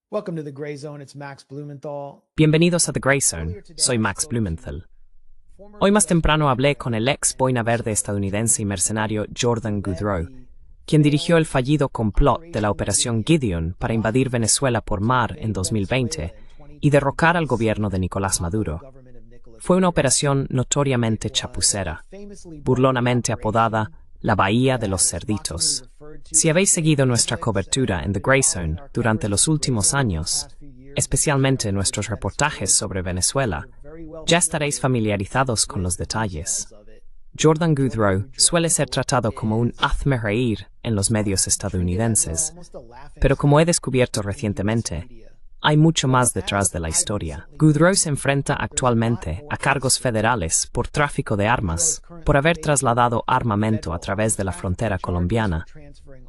Welcome to the Gray Zone. It's Max Blumenthal. Bienvenidos a The Gray Zone, soy Max Blumenthal. Hoy más temprano hablé con el ex boina verde estadounidense y mercenario Jordan Goodrow, quien dirigió el fallido complot de la Operación Gideon para invadir Venezuela por mar en 2020 y derrocar al gobierno de Nicolás Maduro. Fue una operación notoriamente chapucera, burlonamente apodada la Bahía de los Cerditos. Si habéis seguido nuestra cobertura en The Gray Zone durante los últimos años, especialmente nuestros reportajes sobre Venezuela, ya estaréis familiarizados con los detalles. Jordan Goodrow suele ser tratado como un hazme reír en los medios estadounidenses, pero como he descubierto recientemente, hay mucho más detrás de la historia. Goodrow se enfrenta actualmente a cargos federales por tráfico de armas, por haber trasladado armamento a través de la frontera colombiana,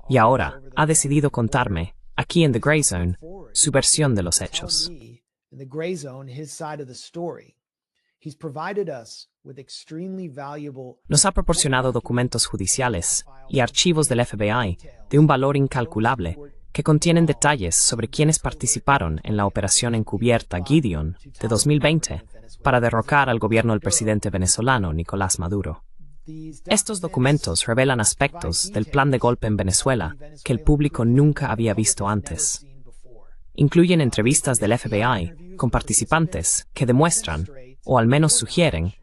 y ahora ha decidido contarme, aquí en The Gray Zone, su versión de los hechos. Nos ha proporcionado documentos judiciales y archivos del FBI de un valor incalculable que contienen detalles sobre quienes participaron en la operación encubierta Gideon de 2020 para derrocar al gobierno del presidente venezolano Nicolás Maduro. Estos documentos revelan aspectos del plan de golpe en Venezuela que el público nunca había visto antes. Incluyen entrevistas del FBI con participantes que demuestran, o al menos sugieren,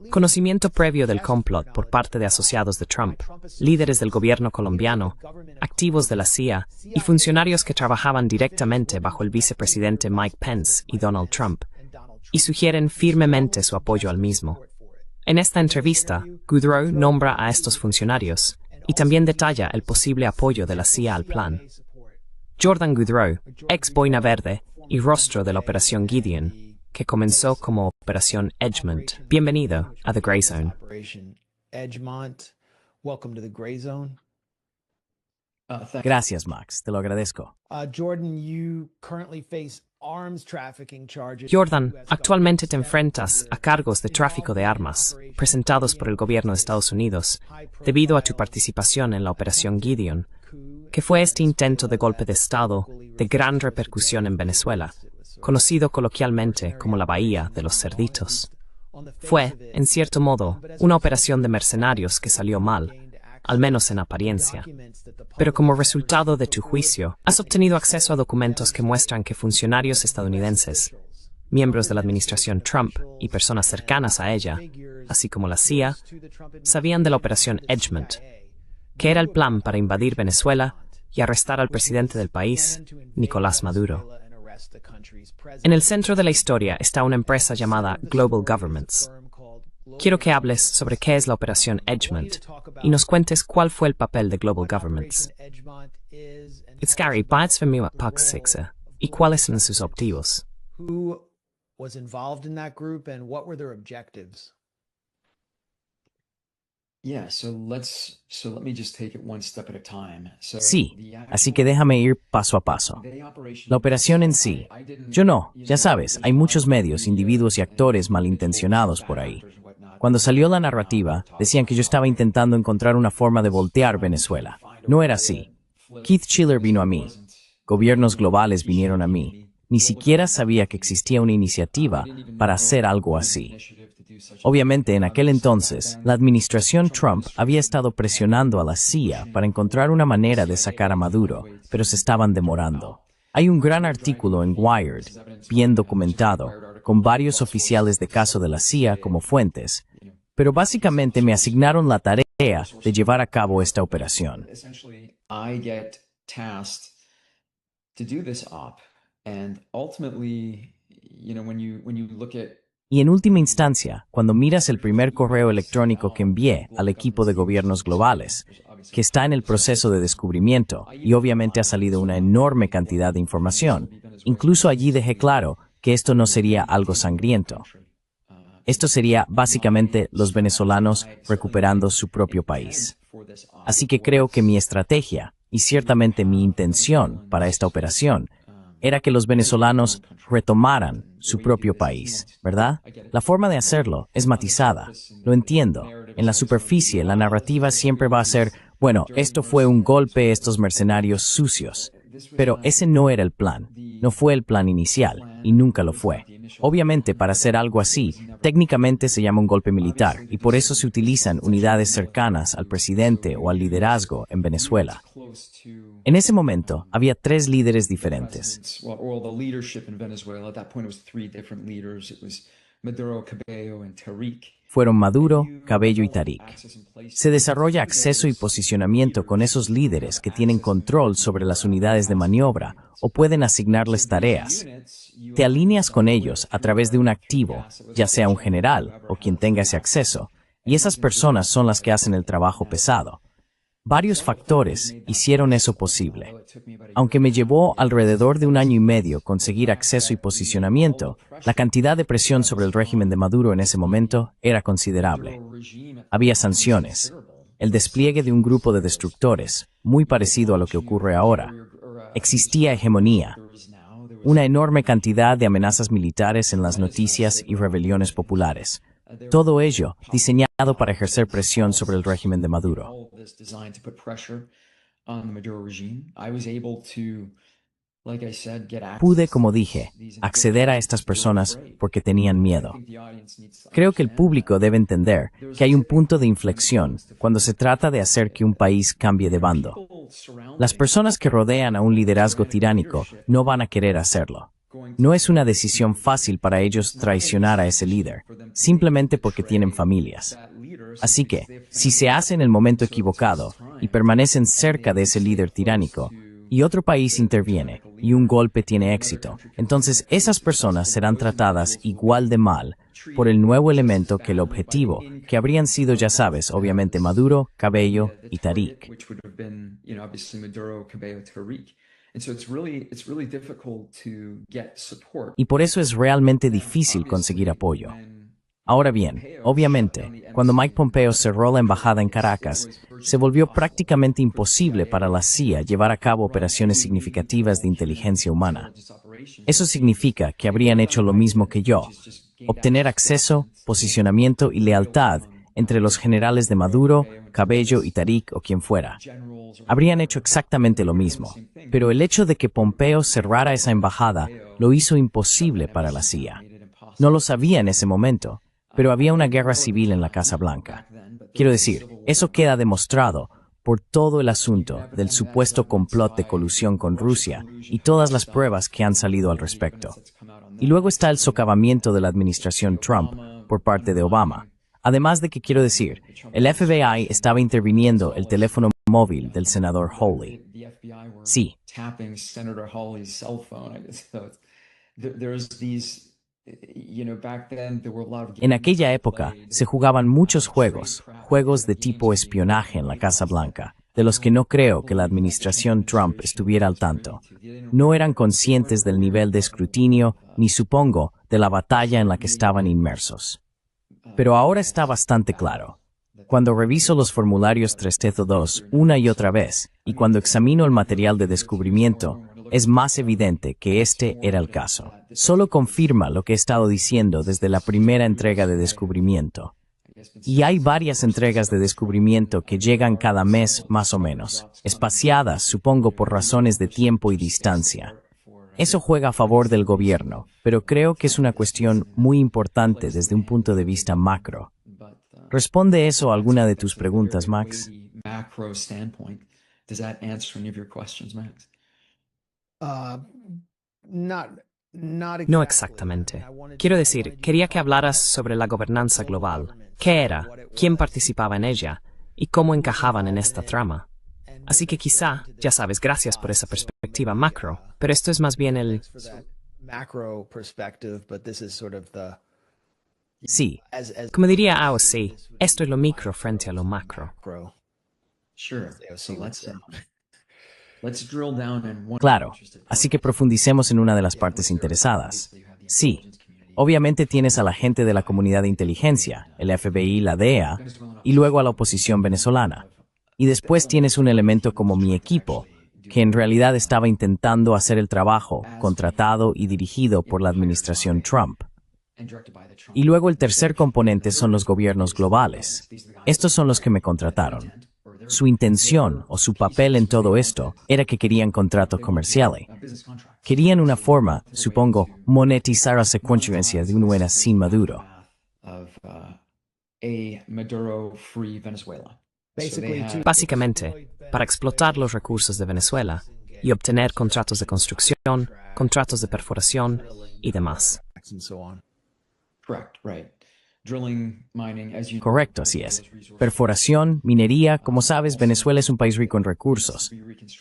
conocimiento previo del complot por parte de asociados de Trump, líderes del gobierno colombiano, activos de la CIA y funcionarios que trabajaban directamente bajo el vicepresidente Mike Pence y Donald Trump, y sugieren firmemente su apoyo al mismo. En esta entrevista, Goodrow nombra a estos funcionarios y también detalla el posible apoyo de la CIA al plan. Jordan Goodrow, ex boina verde y rostro de la Operación Gideon, que comenzó como Operación Edgemont. Bienvenido a The Gray Zone. Gracias, Max. Te lo agradezco. Jordan, actualmente te enfrentas a cargos de tráfico de armas presentados por el gobierno de Estados Unidos debido a tu participación en la Operación Gideon, que fue este intento de golpe de Estado de gran repercusión en Venezuela, conocido coloquialmente como la Bahía de los Cerditos. Fue, en cierto modo, una operación de mercenarios que salió mal, al menos en apariencia. Pero como resultado de tu juicio, has obtenido acceso a documentos que muestran que funcionarios estadounidenses, miembros de la administración Trump y personas cercanas a ella, así como la CIA, sabían de la Operación Edgemont, que era el plan para invadir Venezuela y arrestar al presidente del país, Nicolás Maduro. En el centro de la historia está una empresa llamada Global Governments. Quiero que hables sobre qué es la Operación Edgemont y nos cuentes cuál fue el papel de Global Governments. It's Gary, Bites for me at Pug Sixa, y cuáles son sus objetivos. Sí, así que déjame ir paso a paso. La operación en sí. Yo no, ya sabes, hay muchos medios, individuos y actores malintencionados por ahí. Cuando salió la narrativa, decían que yo estaba intentando encontrar una forma de voltear Venezuela. No era así. Keith Schiller vino a mí. Gobiernos globales vinieron a mí. Ni siquiera sabía que existía una iniciativa para hacer algo así. Obviamente, en aquel entonces, la administración Trump había estado presionando a la CIA para encontrar una manera de sacar a Maduro, pero se estaban demorando. Hay un gran artículo en Wired, bien documentado, con varios oficiales de caso de la CIA como fuentes, pero básicamente me asignaron la tarea de llevar a cabo esta operación. Y en última instancia, cuando miras el primer correo electrónico que envié al equipo de gobiernos globales, que está en el proceso de descubrimiento, y obviamente ha salido una enorme cantidad de información, incluso allí dejé claro que esto no sería algo sangriento. Esto sería básicamente los venezolanos recuperando su propio país. Así que creo que mi estrategia, y ciertamente mi intención para esta operación, era que los venezolanos retomaran su propio país, ¿verdad? La forma de hacerlo es matizada. Lo entiendo. En la superficie, la narrativa siempre va a ser, bueno, esto fue un golpe, estos mercenarios sucios. Pero ese no era el plan. No fue el plan inicial, y nunca lo fue. Obviamente, para hacer algo así, técnicamente se llama un golpe militar, y por eso se utilizan unidades cercanas al presidente o al liderazgo en Venezuela. En ese momento, había 3 líderes diferentes. Fueron Maduro, Cabello y Tariq. Se desarrolla acceso y posicionamiento con esos líderes que tienen control sobre las unidades de maniobra o pueden asignarles tareas. Te alineas con ellos a través de un activo, ya sea un general o quien tenga ese acceso, y esas personas son las que hacen el trabajo pesado. Varios factores hicieron eso posible. Aunque me llevó alrededor de 1 año y medio conseguir acceso y posicionamiento, la cantidad de presión sobre el régimen de Maduro en ese momento era considerable. Había sanciones, el despliegue de un grupo de destructores, muy parecido a lo que ocurre ahora. Existía hegemonía, una enorme cantidad de amenazas militares en las noticias y rebeliones populares. Todo ello diseñado para ejercer presión sobre el régimen de Maduro. Pude, como dije, acceder a estas personas porque tenían miedo. Creo que el público debe entender que hay un punto de inflexión cuando se trata de hacer que un país cambie de bando. Las personas que rodean a un liderazgo tiránico no van a querer hacerlo. No es una decisión fácil para ellos traicionar a ese líder, simplemente porque tienen familias. Así que, si se hace en el momento equivocado y permanecen cerca de ese líder tiránico, y otro país interviene, y un golpe tiene éxito, entonces esas personas serán tratadas igual de mal por el nuevo elemento que el objetivo, que habrían sido, ya sabes, obviamente Maduro, Cabello y Tariq. Y por eso es realmente difícil conseguir apoyo. Ahora bien, obviamente, cuando Mike Pompeo cerró la embajada en Caracas, se volvió prácticamente imposible para la CIA llevar a cabo operaciones significativas de inteligencia humana. Eso significa que habrían hecho lo mismo que yo, obtener acceso, posicionamiento y lealtad entre los generales de Maduro, Cabello y Tariq o quien fuera. Habrían hecho exactamente lo mismo, pero el hecho de que Pompeo cerrara esa embajada lo hizo imposible para la CIA. No lo sabía en ese momento, pero había una guerra civil en la Casa Blanca. Quiero decir, eso queda demostrado por todo el asunto del supuesto complot de colusión con Rusia y todas las pruebas que han salido al respecto. Y luego está el socavamiento de la administración Trump por parte de Obama. Además de que, quiero decir, el FBI estaba interviniendo el teléfono móvil del senador Hawley. Sí. En aquella época se jugaban muchos juegos de tipo espionaje en la Casa Blanca, de los que no creo que la administración Trump estuviera al tanto. No eran conscientes del nivel de escrutinio, ni supongo, de la batalla en la que estaban inmersos. Pero ahora está bastante claro. Cuando reviso los formularios 3TETO2 una y otra vez, y cuando examino el material de descubrimiento, es más evidente que este era el caso. Solo confirma lo que he estado diciendo desde la primera entrega de descubrimiento. Y hay varias entregas de descubrimiento que llegan cada mes más o menos, espaciadas, supongo, por razones de tiempo y distancia. Eso juega a favor del gobierno, pero creo que es una cuestión muy importante desde un punto de vista macro. ¿Responde eso a alguna de tus preguntas, Max? No exactamente. Quiero decir, quería que hablaras sobre la gobernanza global. ¿Qué era? ¿Quién participaba en ella? ¿Y cómo encajaban en esta trama? Así que quizá, ya sabes, gracias por esa perspectiva macro, pero esto es más bien el... Sí. Como diría AOC, esto es lo micro frente a lo macro. Claro, así que profundicemos en una de las partes interesadas. Sí, obviamente tienes a la gente de la comunidad de inteligencia, el FBI, la DEA, y luego a la oposición venezolana. Y después tienes un elemento como mi equipo, que en realidad estaba intentando hacer el trabajo, contratado y dirigido por la administración Trump. Y luego el tercer componente son los gobiernos globales. Estos son los que me contrataron. su intención o su papel en todo esto era que querían contratos comerciales. Querían una forma, supongo, monetizar la secuencia de una era sin Maduro. Básicamente, para explotar los recursos de Venezuela y obtener contratos de construcción, contratos de perforación y demás. Correcto, así es. Perforación, minería, como sabes, Venezuela es un país rico en recursos.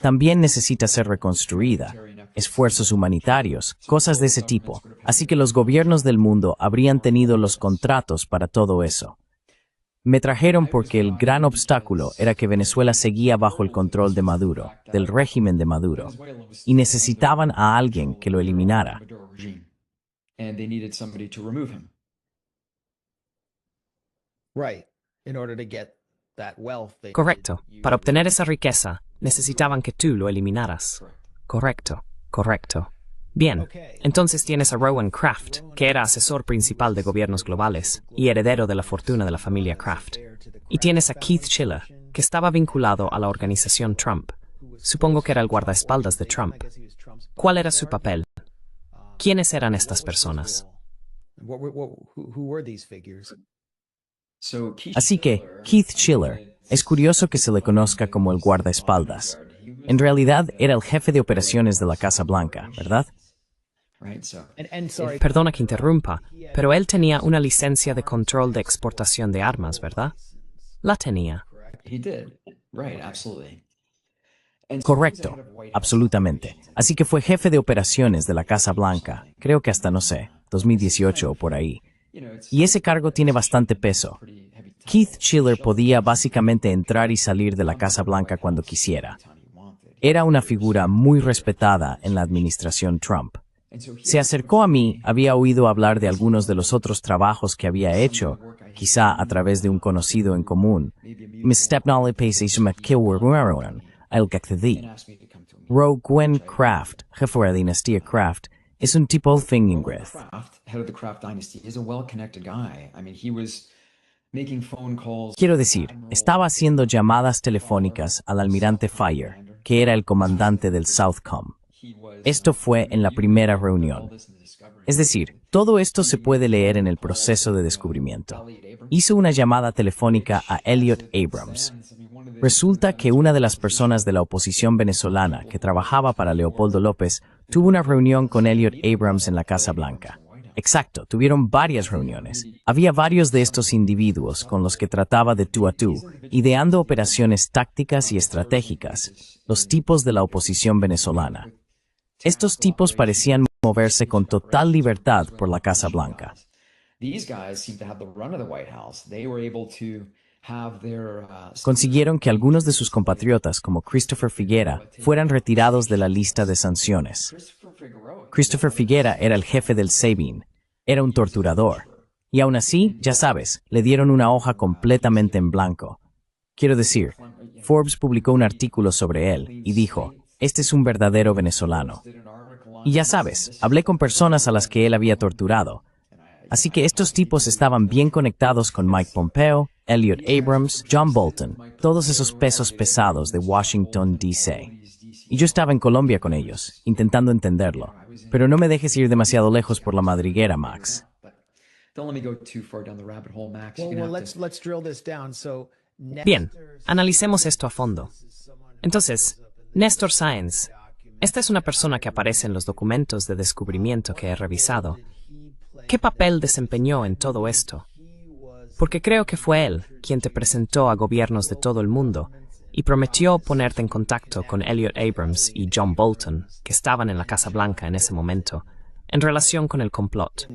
También necesita ser reconstruida. Esfuerzos humanitarios, cosas de ese tipo. Así que los gobiernos del mundo habrían tenido los contratos para todo eso. Me trajeron porque el gran obstáculo era que Venezuela seguía bajo el control de Maduro, del régimen de Maduro, y necesitaban a alguien que lo eliminara. Correcto. Para obtener esa riqueza, necesitaban que tú lo eliminaras. Correcto, correcto. Bien, entonces tienes a Rowan Kraft, que era asesor principal de gobiernos globales y heredero de la fortuna de la familia Kraft. Y tienes a Keith Schiller, que estaba vinculado a la organización Trump. Supongo que era el guardaespaldas de Trump. ¿Cuál era su papel? ¿Quiénes eran estas personas? Así que, Keith Schiller, es curioso que se le conozca como el guardaespaldas. En realidad era el jefe de operaciones de la Casa Blanca, ¿verdad? Perdona que interrumpa, pero él tenía una licencia de control de exportación de armas, ¿verdad? La tenía. Correcto, absolutamente. Así que fue jefe de operaciones de la Casa Blanca, creo que hasta, no sé, 2018 o por ahí. Y ese cargo tiene bastante peso. Keith Schiller podía básicamente entrar y salir de la Casa Blanca cuando quisiera. Era una figura muy respetada en la administración Trump. Se acercó a mí, había oído hablar de algunos de los otros trabajos que había hecho, quizá a través de un conocido en común. Roe Gwen Kraft, jefe de la dinastía Kraft, es un tipo Ingrid. Quiero decir, estaba haciendo llamadas telefónicas al almirante Fire, que era el comandante del Southcom. Esto fue en la primera reunión. Es decir, todo esto se puede leer en el proceso de descubrimiento. Hizo una llamada telefónica a Elliot Abrams. Resulta que una de las personas de la oposición venezolana que trabajaba para Leopoldo López tuvo una reunión con Elliot Abrams en la Casa Blanca. Exacto, tuvieron varias reuniones. Había varios de estos individuos con los que trataba de tú a tú, ideando operaciones tácticas y estratégicas, los tipos de la oposición venezolana. Estos tipos parecían moverse con total libertad por la Casa Blanca. Consiguieron que algunos de sus compatriotas, como Christopher Figuera, fueran retirados de la lista de sanciones. Christopher Figuera era el jefe del SEBIN. Era un torturador. Y aún así, ya sabes, le dieron una hoja completamente en blanco. Quiero decir, Forbes publicó un artículo sobre él y dijo, este es un verdadero venezolano. Y ya sabes, hablé con personas a las que él había torturado. Así que estos tipos estaban bien conectados con Mike Pompeo, Elliot Abrams, John Bolton, todos esos pesos pesados de Washington, D.C. Y yo estaba en Colombia con ellos, intentando entenderlo. Pero no me dejes ir demasiado lejos por la madriguera, Max. Bien, analicemos esto a fondo. Entonces, Néstor Sáenz, esta es una persona que aparece en los documentos de descubrimiento que he revisado. ¿Qué papel desempeñó en todo esto? Porque creo que fue él quien te presentó a gobiernos de todo el mundo y prometió ponerte en contacto con Elliot Abrams y John Bolton, que estaban en la Casa Blanca en ese momento, en relación con el complot.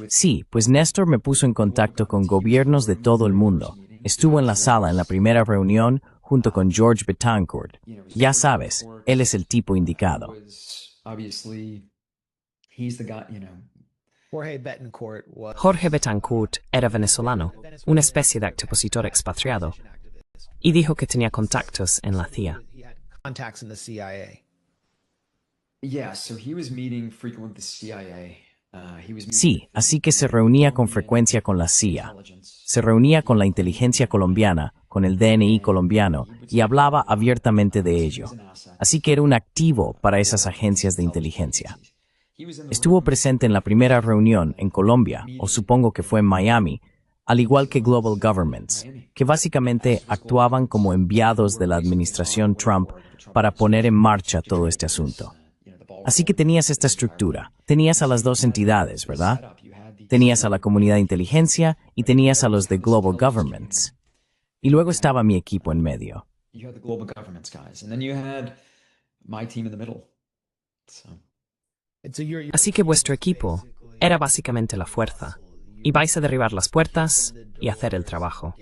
Sí, pues Néstor me puso en contacto con gobiernos de todo el mundo. Estuvo en la sala en la primera reunión junto con George Betancourt. Ya sabes, él es el tipo indicado. Jorge Betancourt era venezolano, una especie de expositor expatriado, y dijo que tenía contactos en la CIA. Sí, así que se reunía con frecuencia con la CIA. Se reunía con la inteligencia colombiana, con el DNI colombiano, y hablaba abiertamente de ello. Así que era un activo para esas agencias de inteligencia. Estuvo presente en la primera reunión en Colombia, o supongo que fue en Miami, al igual que Global Governments, que básicamente actuaban como enviados de la administración Trump para poner en marcha todo este asunto. Así que tenías esta estructura, tenías a las dos entidades, ¿verdad? Tenías a la comunidad de inteligencia y tenías a los de Global Governments. Y luego estaba mi equipo en medio. Así que vuestro equipo era básicamente la fuerza. Y vais a derribar las puertas y hacer el trabajo.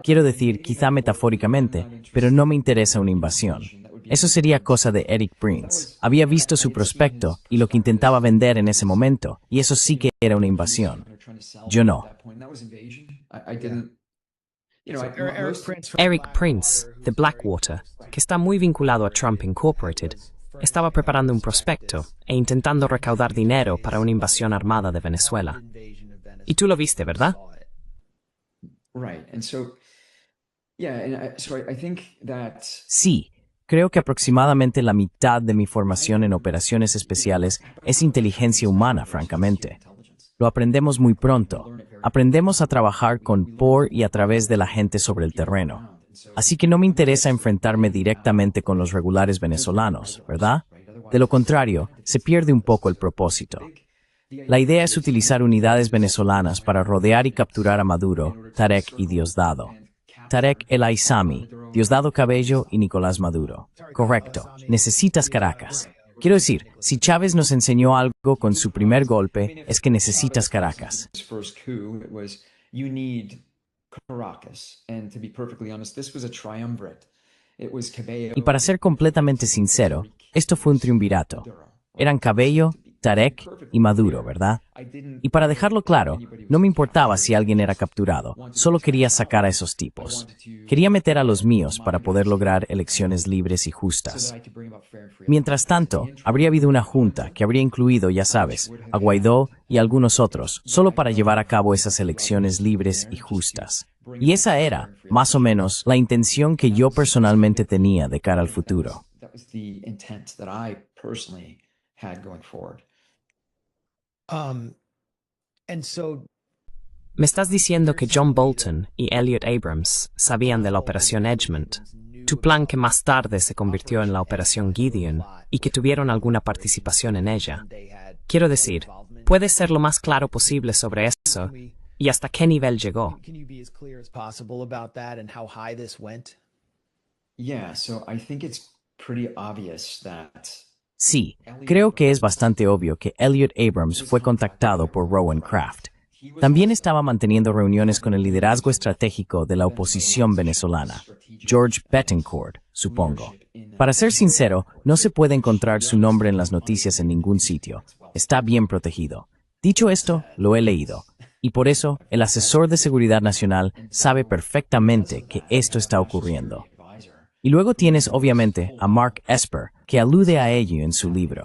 Quiero decir, quizá metafóricamente, pero no me interesa una invasión. Eso sería cosa de Eric Prince. Había visto su prospecto y lo que intentaba vender en ese momento, y eso sí que era una invasión. Yo no. Eric Prince, de Blackwater, que está muy vinculado a Trump Incorporated, estaba preparando un prospecto e intentando recaudar dinero para una invasión armada de Venezuela. Y tú lo viste, ¿verdad? Sí, creo que aproximadamente la mitad de mi formación en operaciones especiales es inteligencia humana, francamente. Lo aprendemos muy pronto. Aprendemos a trabajar con, por y a través de la gente sobre el terreno. Así que no me interesa enfrentarme directamente con los regulares venezolanos, ¿verdad? De lo contrario, se pierde un poco el propósito. La idea es utilizar unidades venezolanas para rodear y capturar a Maduro, Tarek y Diosdado. Tarek El Aissami, Diosdado Cabello y Nicolás Maduro. Correcto. Necesitas Caracas. Quiero decir, si Chávez nos enseñó algo con su primer golpe, es que necesitas Caracas. Y para ser completamente sincero, esto fue un triunvirato. Eran Cabello, Tarek y Maduro, ¿verdad? Y para dejarlo claro, no me importaba si alguien era capturado, solo quería sacar a esos tipos. Quería meter a los míos para poder lograr elecciones libres y justas. Mientras tanto, habría habido una junta que habría incluido, ya sabes, a Guaidó y algunos otros, solo para llevar a cabo esas elecciones libres y justas. Y esa era, más o menos, la intención que yo personalmente tenía de cara al futuro. Me estás diciendo que John Bolton y Elliot Abrams sabían de la Operación Edgemont, tu plan que más tarde se convirtió en la Operación Gideon, y que tuvieron alguna participación en ella. Quiero decir, ¿puedes ser lo más claro posible sobre eso y hasta qué nivel llegó? Sí, creo que es bastante obvio que Elliot Abrams fue contactado por Rowan Kraft. También estaba manteniendo reuniones con el liderazgo estratégico de la oposición venezolana, George Betancourt, supongo. Para ser sincero, no se puede encontrar su nombre en las noticias en ningún sitio. Está bien protegido. Dicho esto, lo he leído. Y por eso, el asesor de seguridad nacional sabe perfectamente que esto está ocurriendo. Y luego tienes, obviamente, a Mark Esper, que alude a ello en su libro.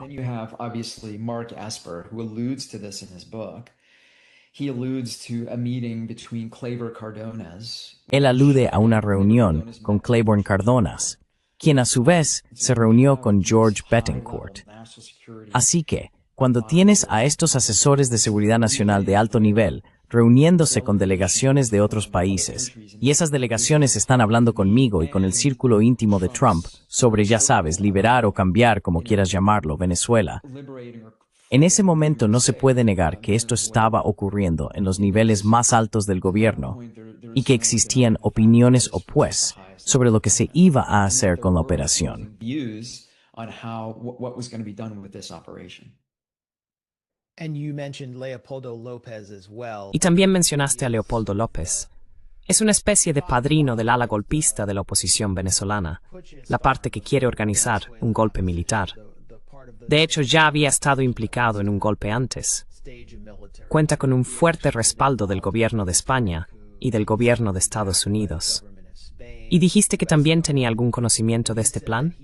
Él alude a una reunión con Claiborne Cardonas, quien a su vez se reunió con George Betancourt. Así que, cuando tienes a estos asesores de seguridad nacional de alto nivel reuniéndose con delegaciones de otros países, y esas delegaciones están hablando conmigo y con el círculo íntimo de Trump sobre, ya sabes, liberar o cambiar, como quieras llamarlo, Venezuela, en ese momento no se puede negar que esto estaba ocurriendo en los niveles más altos del gobierno y que existían opiniones opuestas sobre lo que se iba a hacer con la operación. Y también mencionaste a Leopoldo López. Es una especie de padrino del ala golpista de la oposición venezolana, la parte que quiere organizar un golpe militar. De hecho, ya había estado implicado en un golpe antes. Cuenta con un fuerte respaldo del gobierno de España y del gobierno de Estados Unidos. ¿Y dijiste que también tenía algún conocimiento de este plan?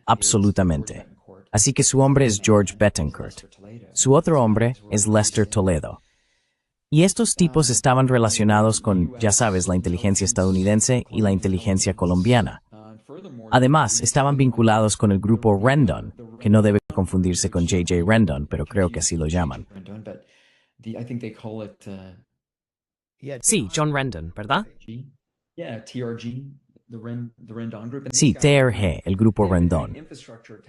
Absolutamente. Así que su hombre es George Betancourt. Su otro hombre es Lester Toledo. Y estos tipos estaban relacionados con, ya sabes, la inteligencia estadounidense y la inteligencia colombiana. Además, estaban vinculados con el grupo Rendon, que no debe confundirse con J.J. Rendon, pero creo que así lo llaman. Sí, John Rendon, ¿verdad? Sí, TRG, el grupo Rendon.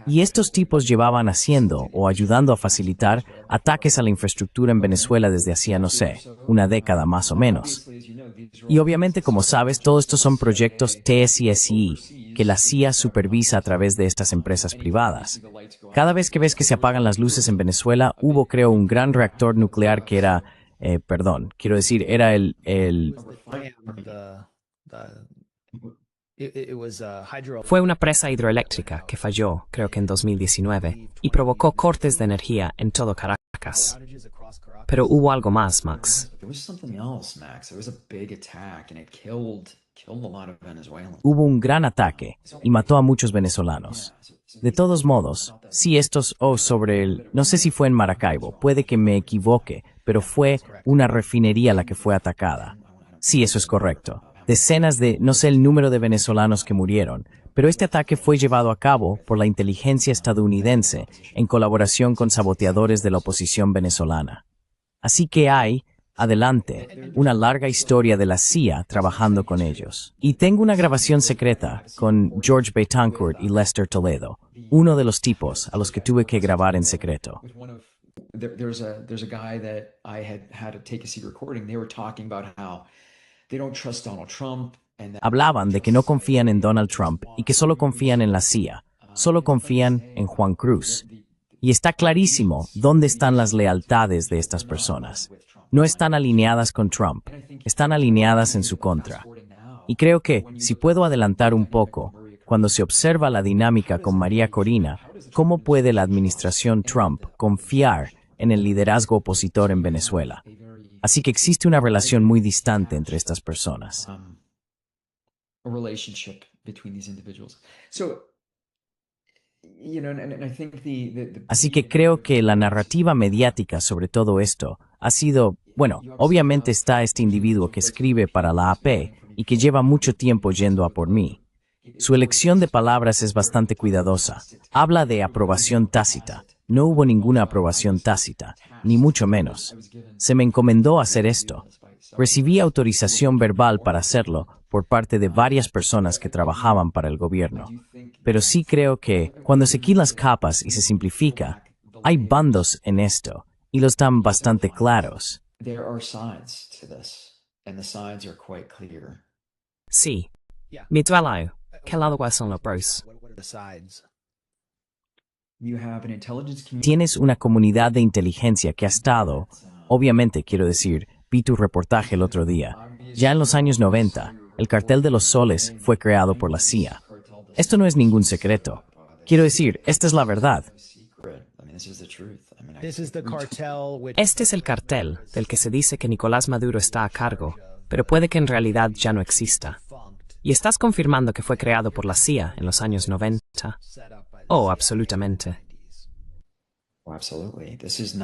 Y estos tipos llevaban haciendo o ayudando a facilitar ataques a la infraestructura en Venezuela desde hacía, no sé, una década más o menos. Y obviamente, como sabes, todos estos son proyectos TSSI que la CIA supervisa a través de estas empresas privadas. Cada vez que ves que se apagan las luces en Venezuela, hubo, creo, un gran reactor nuclear que era, era Fue una presa hidroeléctrica que falló, creo que en 2019, y provocó cortes de energía en todo Caracas. Pero hubo algo más, Max. Hubo un gran ataque y mató a muchos venezolanos. De todos modos, sí no sé si fue en Maracaibo, puede que me equivoque, pero fue una refinería la que fue atacada. Sí, eso es correcto. Decenas de, no sé el número de venezolanos que murieron, pero este ataque fue llevado a cabo por la inteligencia estadounidense en colaboración con saboteadores de la oposición venezolana. Así que hay, adelante, una larga historia de la CIA trabajando con ellos. Y tengo una grabación secreta con George Betancourt y Lester Toledo, uno de los tipos a los que tuve que grabar en secreto. There's a guy that I had to take a secret recording. They were talking about how they don't trust Donald Trump. Hablaban de que no confían en Donald Trump y que solo confían en la CIA, solo confían en Juan Cruz. Y está clarísimo dónde están las lealtades de estas personas. No están alineadas con Trump, están alineadas en su contra. Y creo que, si puedo adelantar un poco, cuando se observa la dinámica con María Corina, ¿cómo puede la administración Trump confiar en el liderazgo opositor en Venezuela? Así que existe una relación muy distante entre estas personas. Así que creo que la narrativa mediática sobre todo esto ha sido, obviamente está este individuo que escribe para la AP y que lleva mucho tiempo yendo a por mí. Su elección de palabras es bastante cuidadosa. Habla de aprobación tácita. No hubo ninguna aprobación tácita, ni mucho menos. Se me encomendó hacer esto. Recibí autorización verbal para hacerlo por parte de varias personas que trabajaban para el gobierno. Pero sí creo que, cuando se quitan las capas y se simplifica, hay bandos en esto, y los dan bastante claros. Sí. Mitualao, ¿qué lado son los pros? Tienes una comunidad de inteligencia que ha estado, obviamente quiero decir, vi tu reportaje el otro día. Ya en los años 90, el Cartel de los Soles fue creado por la CIA. Esto no es ningún secreto. Quiero decir, esta es la verdad. Este es el cartel del que se dice que Nicolás Maduro está a cargo, pero puede que en realidad ya no exista. ¿Y estás confirmando que fue creado por la CIA en los años 90? Oh, absolutamente.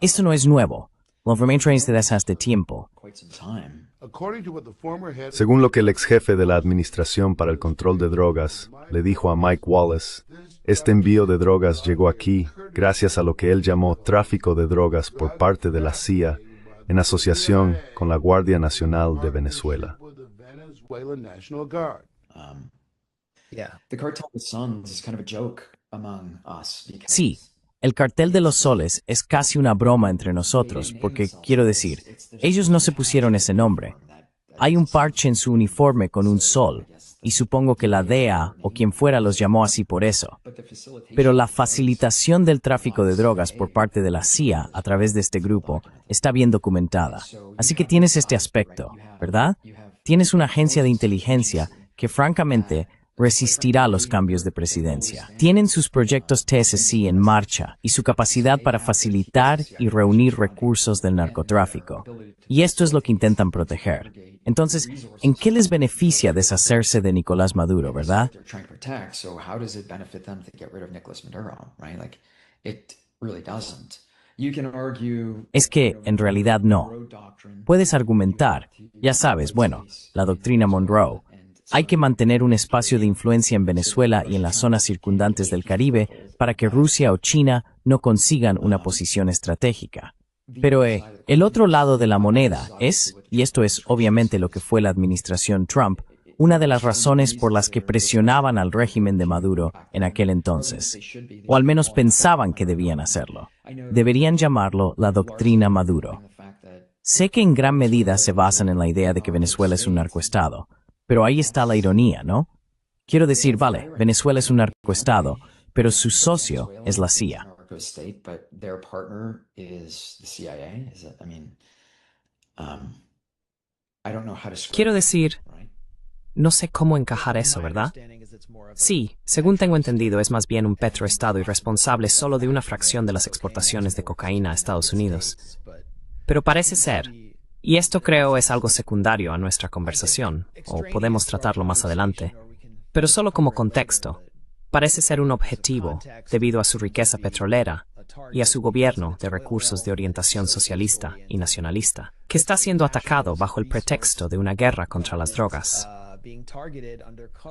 Esto no es nuevo. La información es desde hace tiempo. Según lo que el ex jefe de la Administración para el Control de Drogas le dijo a Mike Wallace, este envío de drogas llegó aquí gracias a lo que él llamó tráfico de drogas por parte de la CIA en asociación con la Guardia Nacional de Venezuela. Sí, el Cartel de los Soles es casi una broma entre nosotros, porque, quiero decir, ellos no se pusieron ese nombre. Hay un parche en su uniforme con un sol, y supongo que la DEA o quien fuera los llamó así por eso. Pero la facilitación del tráfico de drogas por parte de la CIA a través de este grupo está bien documentada. Así que tienes este aspecto, ¿verdad? Tienes una agencia de inteligencia que francamente resistirá los cambios de presidencia. Tienen sus proyectos TSC en marcha y su capacidad para facilitar y reunir recursos del narcotráfico. Y esto es lo que intentan proteger. Entonces, ¿en qué les beneficia deshacerse de Nicolás Maduro, verdad? Es que, en realidad, no. Puedes argumentar, ya sabes, bueno, la doctrina Monroe. Hay que mantener un espacio de influencia en Venezuela y en las zonas circundantes del Caribe para que Rusia o China no consigan una posición estratégica. Pero el otro lado de la moneda es, y esto es obviamente lo que fue la administración Trump, una de las razones por las que presionaban al régimen de Maduro en aquel entonces, o al menos pensaban que debían hacerlo. Deberían llamarlo la doctrina Maduro. Sé que en gran medida se basan en la idea de que Venezuela es un narcoestado, pero ahí está la ironía, ¿no? Quiero decir, vale, Venezuela es un narcoestado, pero su socio es la CIA. Quiero decir, no sé cómo encajar eso, ¿verdad? Sí, según tengo entendido, es más bien un petroestado y responsable solo de una fracción de las exportaciones de cocaína a Estados Unidos. Pero parece ser, y esto creo es algo secundario a nuestra conversación, o podemos tratarlo más adelante, pero solo como contexto, parece ser un objetivo debido a su riqueza petrolera y a su gobierno de recursos de orientación socialista y nacionalista, que está siendo atacado bajo el pretexto de una guerra contra las drogas.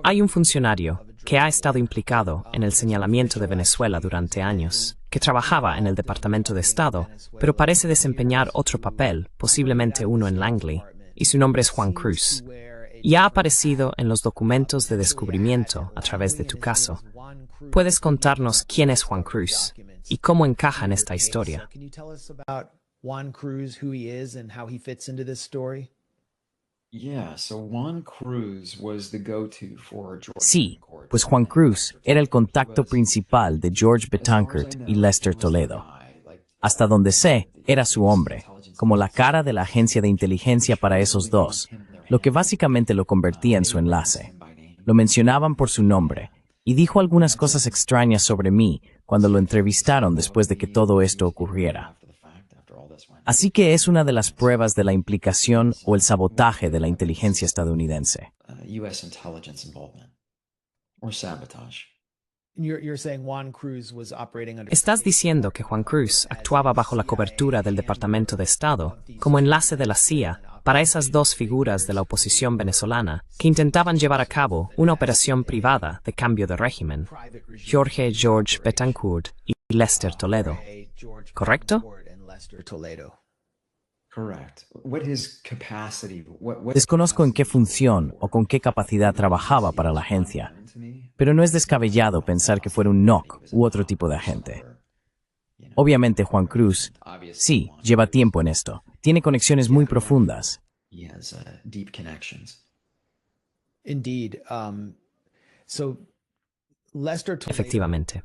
Hay un funcionario que ha estado implicado en el señalamiento de Venezuela durante años, que trabajaba en el Departamento de Estado, pero parece desempeñar otro papel, posiblemente uno en Langley, y su nombre es Juan Cruz. Y ha aparecido en los documentos de descubrimiento a través de tu caso. ¿Puedes contarnos quién es Juan Cruz y cómo encaja en esta historia? Sí, pues Juan Cruz era el contacto principal de George Betancourt y Lester Toledo. Hasta donde sé, era su hombre, como la cara de la agencia de inteligencia para esos dos, lo que básicamente lo convertía en su enlace. Lo mencionaban por su nombre, y dijo algunas cosas extrañas sobre mí cuando lo entrevistaron después de que todo esto ocurriera. Así que es una de las pruebas de la implicación o el sabotaje de la inteligencia estadounidense. Estás diciendo que Juan Cruz actuaba bajo la cobertura del Departamento de Estado como enlace de la CIA para esas dos figuras de la oposición venezolana que intentaban llevar a cabo una operación privada de cambio de régimen, George Betancourt y Lester Toledo. ¿Correcto? Desconozco en qué función o con qué capacidad trabajaba para la agencia, pero no es descabellado pensar que fuera un NOC u otro tipo de agente. Obviamente Juan Cruz, sí, lleva tiempo en esto. Tiene conexiones muy profundas. Efectivamente.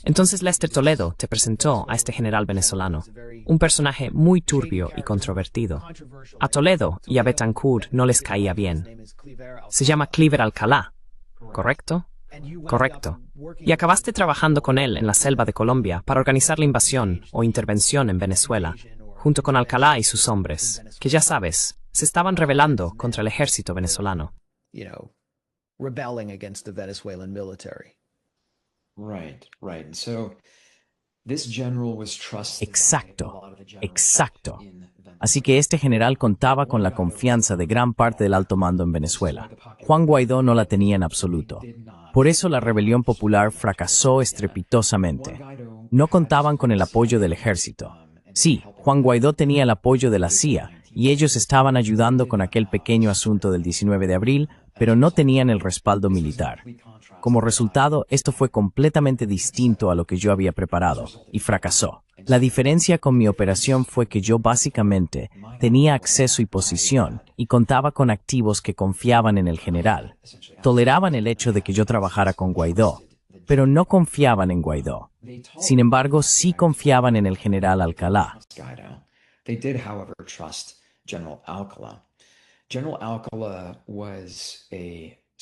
Entonces Lester Toledo te presentó a este general venezolano, un personaje muy turbio y controvertido. A Toledo y a Betancourt no les caía bien. Se llama Cliver Alcalá, ¿correcto? Correcto. Y acabaste trabajando con él en la selva de Colombia para organizar la invasión o intervención en Venezuela, junto con Alcalá y sus hombres, que ya sabes, se estaban rebelando contra el ejército venezolano. Exacto, exacto. Así que este general contaba con la confianza de gran parte del alto mando en Venezuela. Juan Guaidó no la tenía en absoluto. Por eso la rebelión popular fracasó estrepitosamente. No contaban con el apoyo del ejército. Sí, Juan Guaidó tenía el apoyo de la CIA, y ellos estaban ayudando con aquel pequeño asunto del 19 de abril, pero no tenían el respaldo militar. Como resultado, esto fue completamente distinto a lo que yo había preparado, y fracasó. La diferencia con mi operación fue que yo básicamente tenía acceso y posición, y contaba con activos que confiaban en el general. Toleraban el hecho de que yo trabajara con Guaidó, pero no confiaban en Guaidó. Sin embargo, sí confiaban en el general Alcalá.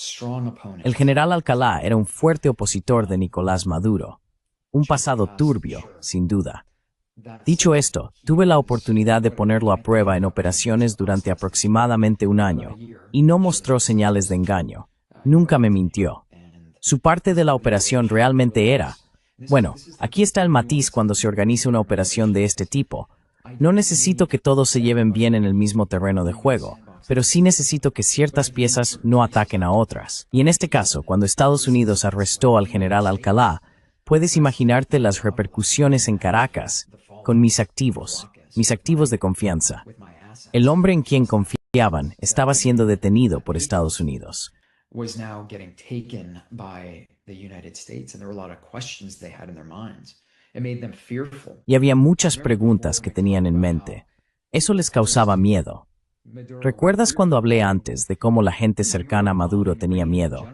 strong opponent. El general Alcalá era un fuerte opositor de Nicolás Maduro. Un pasado turbio, sin duda. Dicho esto, tuve la oportunidad de ponerlo a prueba en operaciones durante aproximadamente un año, y no mostró señales de engaño. Nunca me mintió. Su parte de la operación realmente era... Bueno, aquí está el matiz cuando se organiza una operación de este tipo. No necesito que todos se lleven bien en el mismo terreno de juego, pero sí necesito que ciertas piezas no ataquen a otras. Y en este caso, cuando Estados Unidos arrestó al general Alcalá, puedes imaginarte las repercusiones en Caracas, con mis activos de confianza. El hombre en quien confiaban estaba siendo detenido por Estados Unidos. Was now getting taken by the United States, and there were a lot of questions they had in their minds. It made them fearful. Y había muchas preguntas que tenían en mente. Eso les causaba miedo. ¿Recuerdas cuando hablé antes de cómo la gente cercana a Maduro tenía miedo?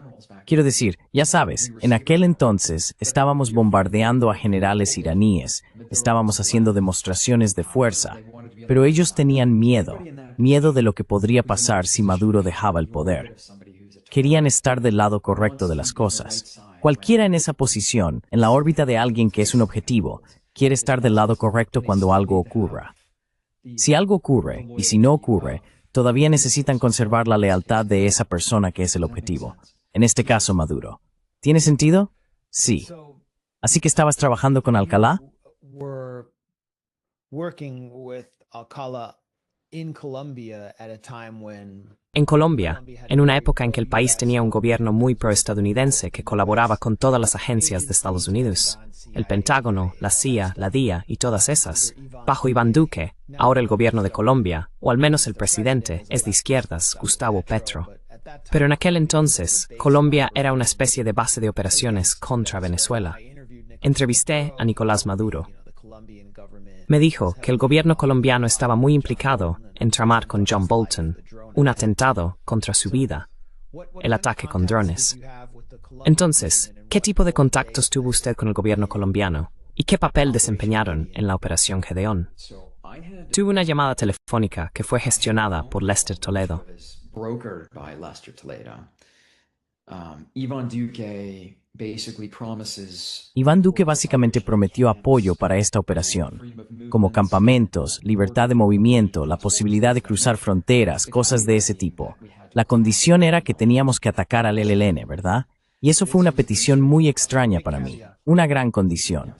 Quiero decir, ya sabes, en aquel entonces estábamos bombardeando a generales iraníes, estábamos haciendo demostraciones de fuerza, pero ellos tenían miedo de lo que podría pasar si Maduro dejaba el poder. Querían estar del lado correcto de las cosas. Cualquiera en esa posición, en la órbita de alguien que es un objetivo, quiere estar del lado correcto cuando algo ocurra. Si algo ocurre, y si no ocurre, todavía necesitan conservar la lealtad de esa persona que es el objetivo. En este caso, Maduro. ¿Tiene sentido? Sí. ¿Así que estabas trabajando con Alcalá? We're working with Alcala in Colombia at a time when En Colombia, en una época en que el país tenía un gobierno muy proestadounidense que colaboraba con todas las agencias de Estados Unidos, el Pentágono, la CIA, la DIA y todas esas, bajo Iván Duque, ahora el gobierno de Colombia, o al menos el presidente, es de izquierdas, Gustavo Petro. Pero en aquel entonces, Colombia era una especie de base de operaciones contra Venezuela. Entrevisté a Nicolás Maduro. Me dijo que el gobierno colombiano estaba muy implicado en tramar con John Bolton un atentado contra su vida, el ataque con drones. Entonces, ¿qué tipo de contactos tuvo usted con el gobierno colombiano? ¿Y qué papel desempeñaron en la Operación Gedeón? Tuve una llamada telefónica que fue gestionada por Lester Toledo. Brokered by Lester Toledo. Iván Duque basically promises... Iván Duque básicamente prometió apoyo para esta operación, como campamentos, libertad de movimiento, la posibilidad de cruzar fronteras, cosas de ese tipo. La condición era que teníamos que atacar al ELN, ¿verdad? Y eso fue una petición muy extraña para mí, una gran condición.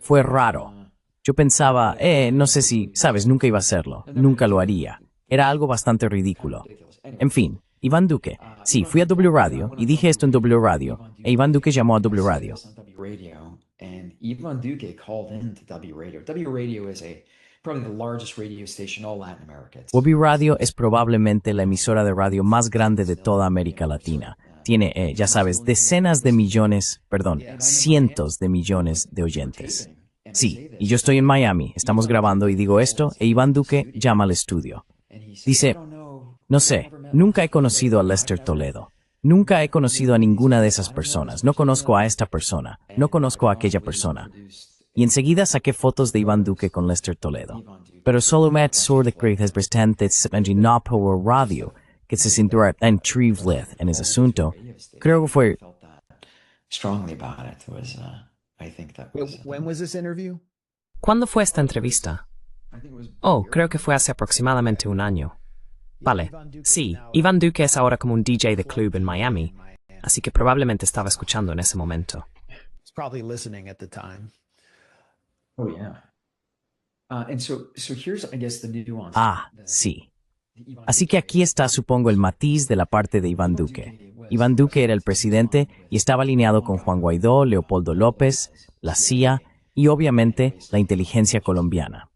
Fue raro. Yo pensaba, no sé si, sabes, nunca iba a hacerlo, nunca lo haría. Era algo bastante ridículo. En fin, Iván Duque. Sí, fui a W Radio y dije esto en W Radio, e Iván Duque llamó a W Radio. And Iván Duque called into W Radio. W Radio is probably the largest radio station in all Latin America. W Radio es probablemente la emisora de radio más grande de toda América Latina. Tiene, ya sabes, decenas de millones, cientos de millones de oyentes. Sí, y yo estoy en Miami, estamos grabando y digo esto, e Iván Duque llama al estudio. Dice, no sé, nunca he conocido a Lester Toledo. Nunca he conocido a ninguna de esas personas. No conozco a esta persona. No conozco a aquella persona. Y enseguida saqué fotos de Iván Duque con Lester Toledo. Pero solo me sur de que es bastante no por radio que se sintió en Trivlith en ese asunto. Creo que fue... Strongly about it was, I think that was... When was this interview? ¿Cuándo fue esta entrevista? Oh, creo que fue hace aproximadamente un año. Vale, sí, Iván Duque es ahora como un DJ de club en Miami, así que probablemente estaba escuchando en ese momento. It's probably listening at the time. Oh, yeah. And so here's, I guess, the nuance. Sí. Así que aquí está, supongo, el matiz de la parte de Iván Duque. Iván Duque era el presidente y estaba alineado con Juan Guaidó, Leopoldo López, la CIA y, obviamente, la inteligencia colombiana.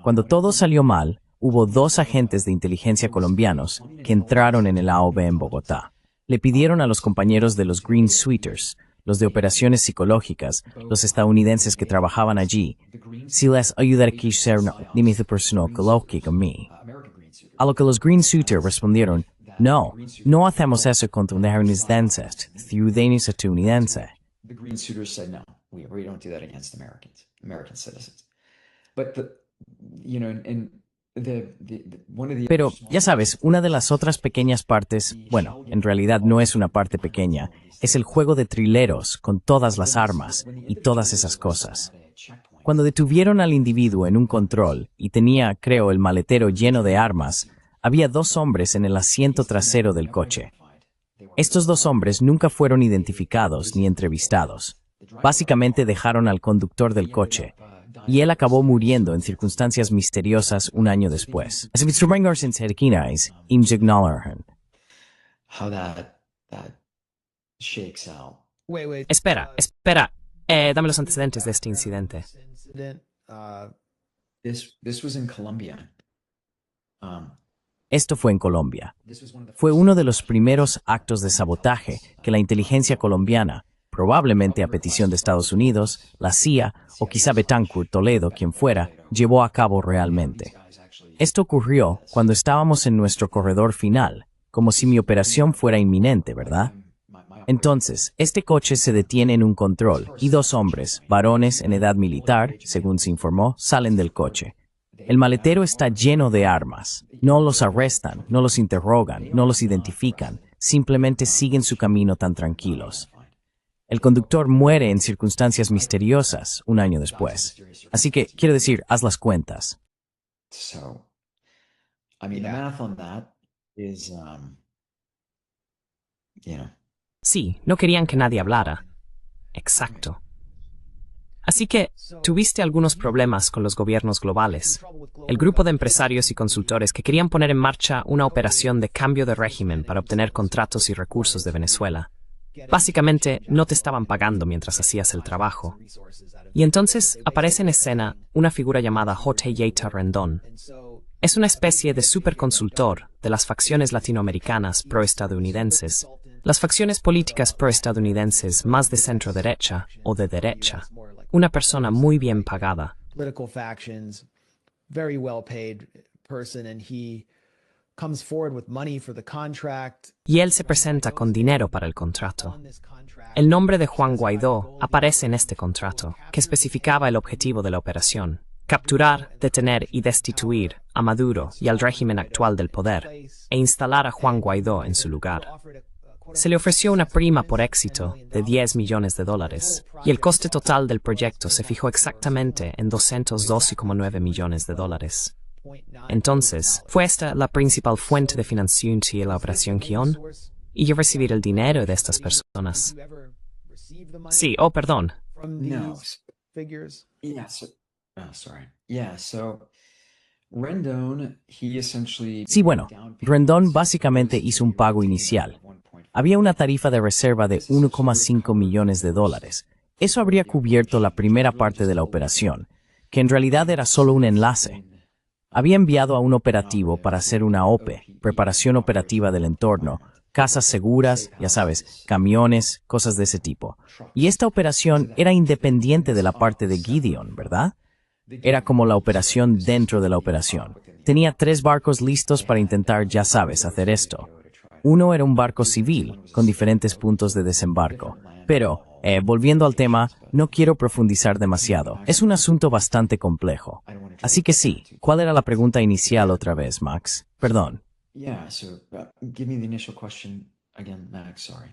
Cuando todo salió mal, hubo 2 agentes de inteligencia colombianos que entraron en el AOB en Bogotá. Le pidieron a los compañeros de los Green Suiters, los de operaciones psicológicas, los estadounidenses que trabajaban allí, si les ayudara a hacer una límite personal psicológica a mí. A lo que los Green Suiters respondieron, no hacemos eso contra un estadounidense, estadounidense. The Green Suiters said, no, we don't do that against American citizens. But and Pero, ya sabes, una de las otras pequeñas partes, bueno, en realidad no es una parte pequeña, es el juego de trileros con todas las armas y todas esas cosas. Cuando detuvieron al individuo en un control y tenía, creo, el maletero lleno de armas, había 2 hombres en el asiento trasero del coche. Estos 2 hombres nunca fueron identificados ni entrevistados. Básicamente dejaron al conductor del coche, y él acabó muriendo en circunstancias misteriosas un año después. How that shakes out. Wait. Espera. Dame los antecedentes de este incidente. Incident, This was in Colombia. Esto fue en Colombia. This was one of the Fue uno de los primeros actos de sabotaje que la inteligencia colombiana, probablemente a petición de Estados Unidos, la CIA o quizá Betancourt Toledo, quien fuera, llevó a cabo realmente. Esto ocurrió cuando estábamos en nuestro corredor final, como si mi operación fuera inminente, ¿verdad? Entonces, este coche se detiene en un control y 2 hombres, varones en edad militar, según se informó, salen del coche. El maletero está lleno de armas. No los arrestan, no los interrogan, no los identifican, simplemente siguen su camino tan tranquilos. El conductor muere en circunstancias misteriosas un año después. Así que, quiero decir, haz las cuentas. So, I mean, the math on that is, Sí, no querían que nadie hablara. Exacto. Así que, tuviste algunos problemas con los gobiernos globales. El grupo de empresarios y consultores que querían poner en marcha una operación de cambio de régimen para obtener contratos y recursos de Venezuela. Básicamente, no te estaban pagando mientras hacías el trabajo. Y entonces aparece en escena una figura llamada J. Yeita Rendón. Es una especie de superconsultor de las facciones latinoamericanas proestadounidenses, las facciones políticas proestadounidenses más de centro-derecha o de derecha. Una persona muy bien pagada. political factions, very well paid person, and he comes forward with money for the contract. Y él se presenta con dinero para el contrato. On this contract, El nombre de Juan Guaidó aparece en este contrato, que especificaba el objetivo de la operación: capturar, detener y destituir a Maduro y al régimen actual del poder, e instalar a Juan Guaidó en su lugar. Se le ofreció una prima por éxito de $10 millones, y el coste total del proyecto se fijó exactamente en $202,9 millones. Entonces, ¿fue esta la principal fuente de financiación de la Operación Kion? ¿Y recibir el dinero de estas personas? Sí, perdón. from No. these figures. So Rendon, he essentially... Sí, bueno, Rendón básicamente hizo un pago inicial. Había una tarifa de reserva de $1,5 millones. Eso habría cubierto la primera parte de la operación, que en realidad era solo un enlace. Había enviado a un operativo para hacer una OPE, preparación operativa del entorno, casas seguras, ya sabes, camiones, cosas de ese tipo. Y esta operación era independiente de la parte de Gideon, ¿verdad? Era como la operación dentro de la operación. Tenía 3 barcos listos para intentar, ya sabes, hacer esto. Uno era un barco civil, con diferentes puntos de desembarco. Pero, volviendo al tema, no quiero profundizar demasiado. Es un asunto bastante complejo. Así que sí, ¿cuál era la pregunta inicial otra vez, Max? Perdón. Yeah, so give me the initial question again, Max, sorry.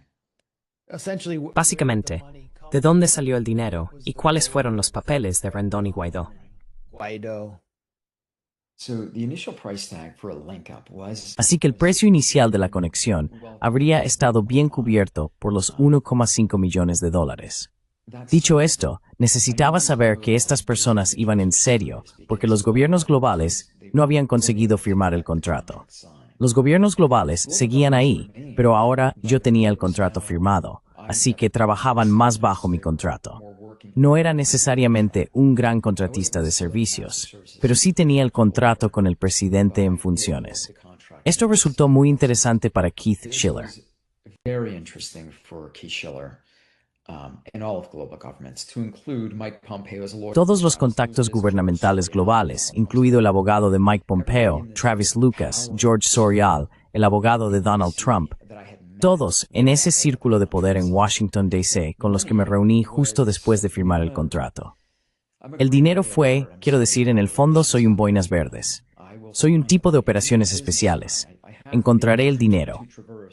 Essentially, Básicamente, ¿de dónde salió el dinero y cuáles fueron los papeles de Rendón y Guaidó? Guaido. So the initial price tag for a link up was... Así que el precio inicial de la conexión habría estado bien cubierto por los $1,5 millones. Dicho esto, necesitaba saber que estas personas iban en serio, porque los gobiernos globales no habían conseguido firmar el contrato. Los gobiernos globales seguían ahí, pero ahora yo tenía el contrato firmado, así que trabajaban más bajo mi contrato. No era necesariamente un gran contratista de servicios, pero sí tenía el contrato con el presidente en funciones. Esto resultó muy interesante para Keith Schiller. Very interesting for Keith Schiller and all of global governments, to include Mike Pompeo as a lawyer. Todos los contactos gubernamentales globales, incluido el abogado de Mike Pompeo, Travis Lucas, George Sorial, el abogado de Donald Trump, todos en ese círculo de poder en Washington, D.C., con los que me reuní justo después de firmar el contrato. El dinero fue, quiero decir, en el fondo soy un boinas verdes. Soy un tipo de operaciones especiales. Encontraré el dinero.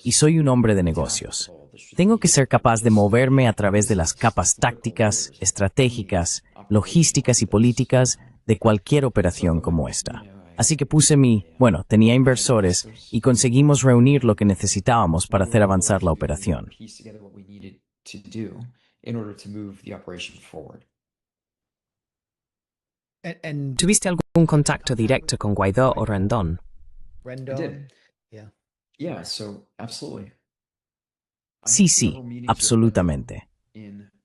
Y soy un hombre de negocios. Tengo que ser capaz de moverme a través de las capas tácticas, estratégicas, logísticas y políticas de cualquier operación como esta. Así que tenía inversores y conseguimos reunir lo que necesitábamos para hacer avanzar la operación. ¿Tuviste algún contacto directo con Guaidó o Rendón? Rendon? Yeah. Yeah, so absolutely. Sí, absolutamente.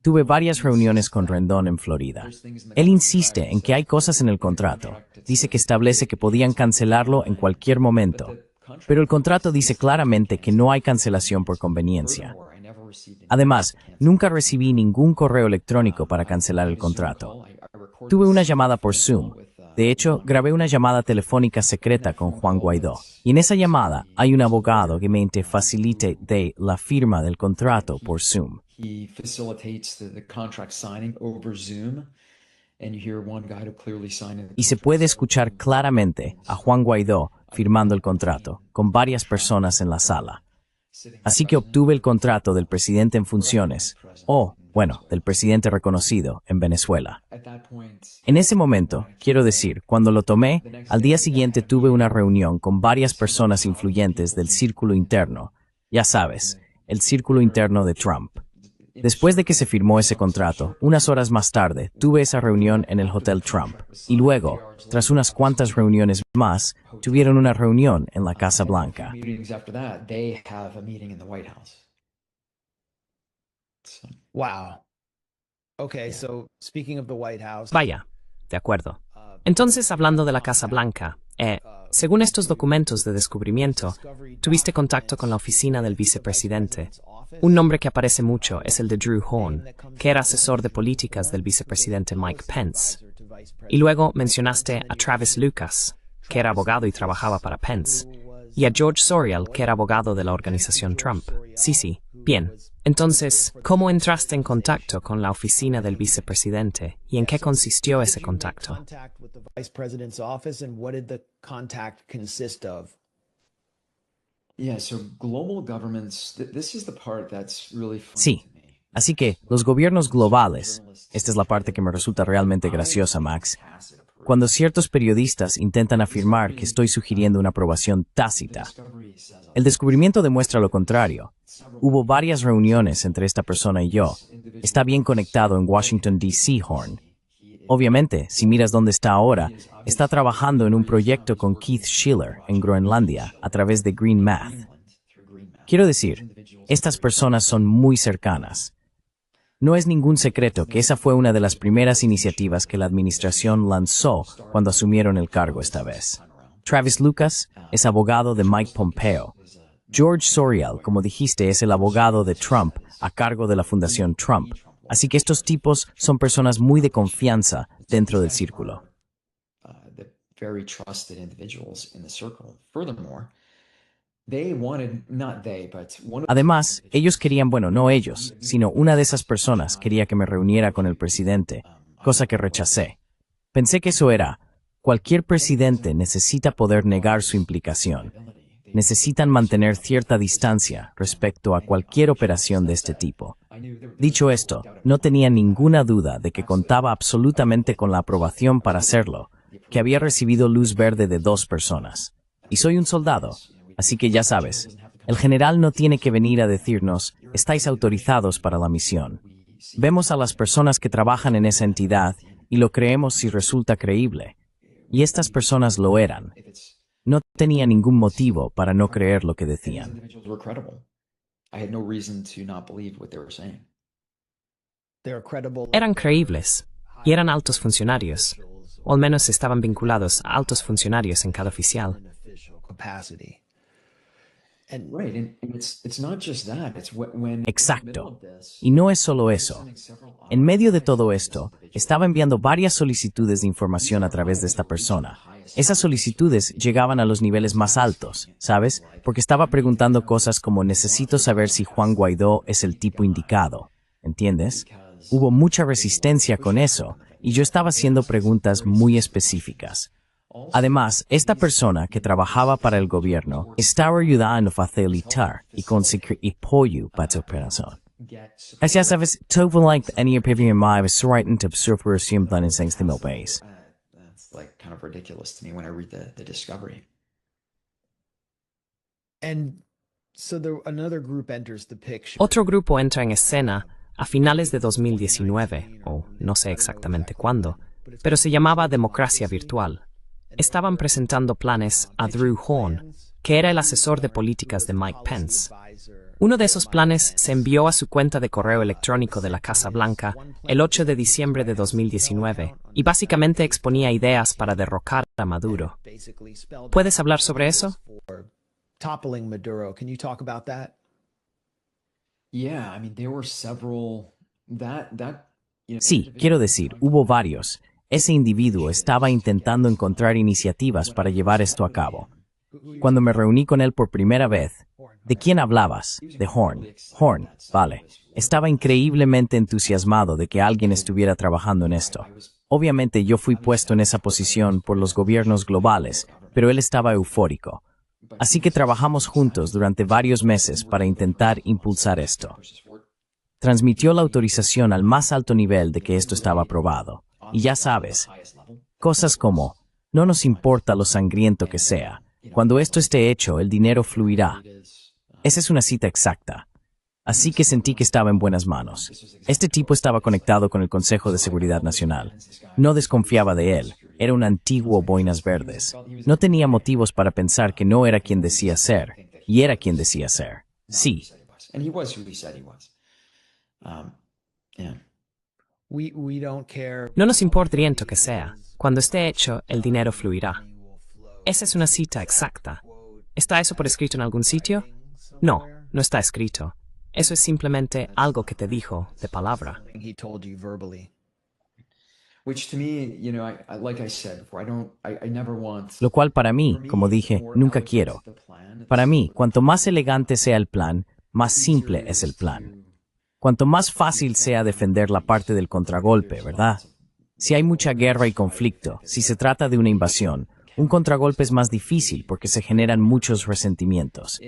Tuve varias reuniones con Rendón en Florida. Él insiste en que hay cosas en el contrato. Dice que establece que podían cancelarlo en cualquier momento. Pero el contrato dice claramente que no hay cancelación por conveniencia. Además, nunca recibí ningún correo electrónico para cancelar el contrato. Tuve una llamada por Zoom. De hecho, grabé una llamada telefónica secreta con Juan Guaidó. Y en esa llamada hay un abogado que me facilite de la firma del contrato por Zoom. He facilitates the contract signing over Zoom, and you hear one guy to clearly sign it. Y se puede escuchar claramente a Juan Guaidó firmando el contrato, con varias personas en la sala. Así que obtuve el contrato del presidente en funciones, del presidente reconocido en Venezuela. En ese momento, quiero decir, cuando lo tomé, al día siguiente tuve una reunión con varias personas influyentes del círculo interno, ya sabes, el círculo interno de Trump. Después de que se firmó ese contrato, unas horas más tarde, tuve esa reunión en el Hotel Trump. Y luego, tras unas cuantas reuniones más, tuvieron una reunión en la Casa Blanca. Meetings after that, they have a meeting in the White House. So, Wow. Okay, so speaking of the White House. Vaya, de acuerdo. Entonces, hablando de la Casa Blanca, según estos documentos de descubrimiento, tuviste contacto con la oficina del vicepresidente. Un nombre que aparece mucho es el de Drew Horn, que era asesor de políticas del vicepresidente Mike Pence. Y luego mencionaste a Travis Lucas, que era abogado y trabajaba para Pence, y a George Sorial, que era abogado de la organización Trump. Sí, bien. Entonces, ¿cómo entraste en contacto con la oficina del vicepresidente y en qué consistió ese contacto? Contact with the vice president's office, and what did the contact consist of? yeah, so global governments, this is the part that's really fun Sí, to me. así que los gobiernos globales, esta es la parte que me resulta realmente graciosa, Max, cuando ciertos periodistas intentan afirmar que estoy sugiriendo una aprobación tácita. El descubrimiento demuestra lo contrario. Hubo varias reuniones entre esta persona y yo. Está bien conectado en Washington, D.C., Horn. Obviamente, si miras dónde está ahora, está trabajando en un proyecto con Keith Schiller en Groenlandia a través de Green Math. Quiero decir, estas personas son muy cercanas. No es ningún secreto que esa fue una de las primeras iniciativas que la administración lanzó cuando asumieron el cargo esta vez. Travis Lucas es abogado de Mike Pompeo. George Sorial, como dijiste, es el abogado de Trump a cargo de la Fundación Trump. Así que estos tipos son personas muy de confianza dentro del círculo. The very trusted individuals in the circle. Furthermore, they wanted, not they, but one of Además, ellos querían, no ellos, sino una de esas personas quería que me reuniera con el presidente, cosa que rechacé. Pensé que eso era, cualquier presidente necesita poder negar su implicación. Necesitan mantener cierta distancia respecto a cualquier operación de este tipo. Dicho esto, no tenía ninguna duda de que contaba absolutamente con la aprobación para hacerlo, que había recibido luz verde de 2 personas. Y soy un soldado, así que ya sabes, el general no tiene que venir a decirnos, estáis autorizados para la misión. Vemos a las personas que trabajan en esa entidad y lo creemos si resulta creíble. Y estas personas lo eran. No tenía ningún motivo para no creer lo que decían. individuals were credible. I had no reason to not believe what they were saying. They're credible. Eran creíbles y eran altos funcionarios, o al menos estaban vinculados a altos funcionarios en cada oficial. In official capacity. And Right, and it's not just that. It's when Exacto. Y no es solo eso. En medio de todo esto, estaba enviando varias solicitudes de información a través de esta persona. Esas solicitudes llegaban a los niveles más altos, ¿sabes? Porque estaba preguntando cosas como necesito saber si Juan Guaidó es el tipo indicado. ¿Entiendes? Hubo mucha resistencia con eso, y yo estaba haciendo preguntas muy específicas. Además, esta persona que trabajaba para el gobierno estaba ayudando a facilitar y conseguir apoyo para su operación. As ya sabes, todo like any opinion in my was writing to surfer plan in things to país. That's like kind of ridiculous to me when I read the discovery. And so another group enters the picture. Otro grupo entra en escena a finales de 2019, o no sé exactamente cuándo, pero se llamaba Democracia Virtual. Estaban presentando planes a Drew Horn, que era el asesor de políticas de Mike Pence. Uno de esos planes se envió a su cuenta de correo electrónico de la Casa Blanca el 8 de diciembre de 2019 y básicamente exponía ideas para derrocar a Maduro. ¿Puedes hablar sobre eso? Toppling Maduro. Can you talk about that? Yeah, I mean, there were several Sí, quiero decir, hubo varios. Ese individuo estaba intentando encontrar iniciativas para llevar esto a cabo. Cuando me reuní con él por primera vez, ¿de quién hablabas? De Horn. Horn, vale. Estaba increíblemente entusiasmado de que alguien estuviera trabajando en esto. Obviamente yo fui puesto en esa posición por los gobiernos globales, pero él estaba eufórico. Así que trabajamos juntos durante varios meses para intentar impulsar esto. Transmitió la autorización al más alto nivel de que esto estaba aprobado. Y ya sabes, cosas como, no nos importa lo sangriento que sea. Cuando esto esté hecho, el dinero fluirá. Esa es una cita exacta. Así que sentí que estaba en buenas manos. Este tipo estaba conectado con el Consejo de Seguridad Nacional. No desconfiaba de él. Era un antiguo boinas verdes. No tenía motivos para pensar que no era quien decía ser. Y era quien decía ser. Sí. No nos importa riento que sea. Cuando esté hecho, el dinero fluirá. Esa es una cita exacta. ¿Está eso por escrito en algún sitio? No, no está escrito. Eso es simplemente algo que te dijo de palabra. Lo cual para mí, como dije, nunca quiero. Para mí, cuanto más elegante sea el plan, más simple es el plan. Cuanto más fácil sea defender la parte del contragolpe, ¿verdad? Si hay mucha guerra y conflicto, si se trata de una invasión, un contragolpe es más difícil porque se generan muchos resentimientos.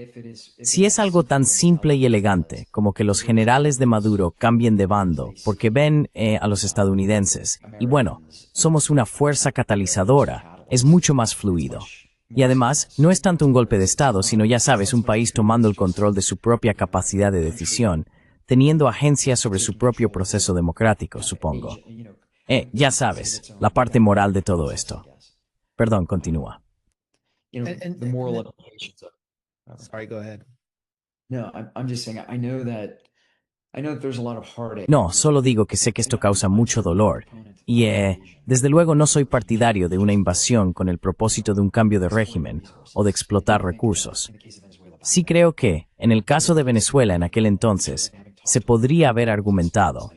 Si es algo tan simple y elegante como que los generales de Maduro cambien de bando porque ven a los estadounidenses y bueno, somos una fuerza catalizadora, es mucho más fluido. Y además, no es tanto un golpe de Estado, sino ya sabes, un país tomando el control de su propia capacidad de decisión, teniendo agencia sobre su propio proceso democrático, supongo. Ya sabes, la parte moral de todo esto. Perdón, continúa. Sorry, go ahead. No, solo digo que sé que esto causa mucho dolor. Y, desde luego no soy partidario de una invasión con el propósito de un cambio de régimen o de explotar recursos. Sí creo que, en el caso de Venezuela en aquel entonces, se podría haber argumentado.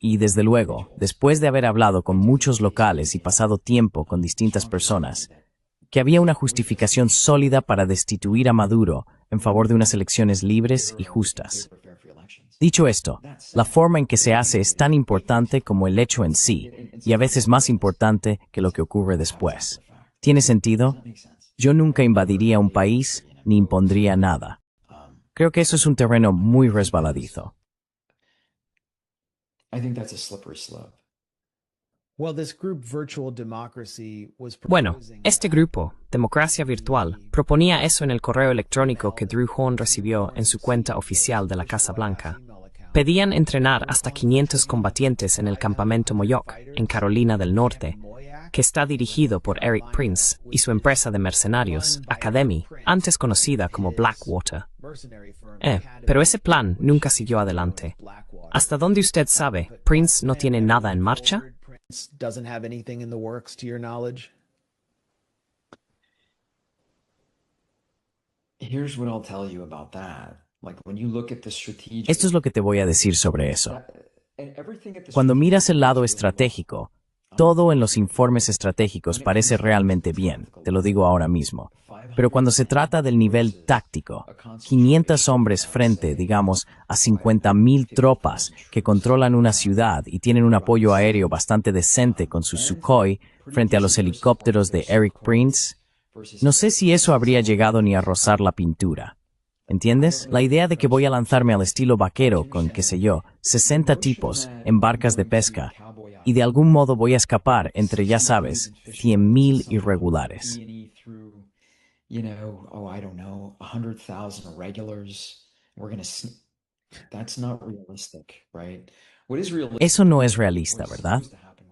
Y desde luego, después de haber hablado con muchos locales y pasado tiempo con distintas personas, que había una justificación sólida para destituir a Maduro en favor de unas elecciones libres y justas. Dicho esto, la forma en que se hace es tan importante como el hecho en sí, y a veces más importante que lo que ocurre después. ¿Tiene sentido? Yo nunca invadiría un país ni impondría nada. Creo que eso es un terreno muy resbaladizo. Bueno, este grupo, Democracia Virtual, proponía eso en el correo electrónico que Drew Horn recibió en su cuenta oficial de la Casa Blanca. Pedían entrenar hasta 500 combatientes en el campamento Moyoc, en Carolina del Norte, que está dirigido por Eric Prince y su empresa de mercenarios, Academy, antes conocida como Blackwater. Pero ese plan nunca siguió adelante. ¿Hasta dónde usted sabe, Prince no tiene nada en marcha? Esto es lo que te voy a decir sobre eso. Cuando miras el lado estratégico, Todo en los informes estratégicos parece realmente bien, te lo digo ahora mismo. Pero cuando se trata del nivel táctico, 500 hombres frente, digamos, a 50,000 tropas que controlan una ciudad y tienen un apoyo aéreo bastante decente con su Sukhoi frente a los helicópteros de Eric Prince, no sé si eso habría llegado ni a rozar la pintura. ¿Entiendes? La idea de que voy a lanzarme al estilo vaquero con, qué sé yo, 60 tipos en barcas de pesca y de algún modo voy a escapar entre, ya sabes, 100,000 irregulares. You know, oh, I don't know, 100,000 regulars. That's not realistic, right? What is realistic? Eso no es realista, ¿verdad?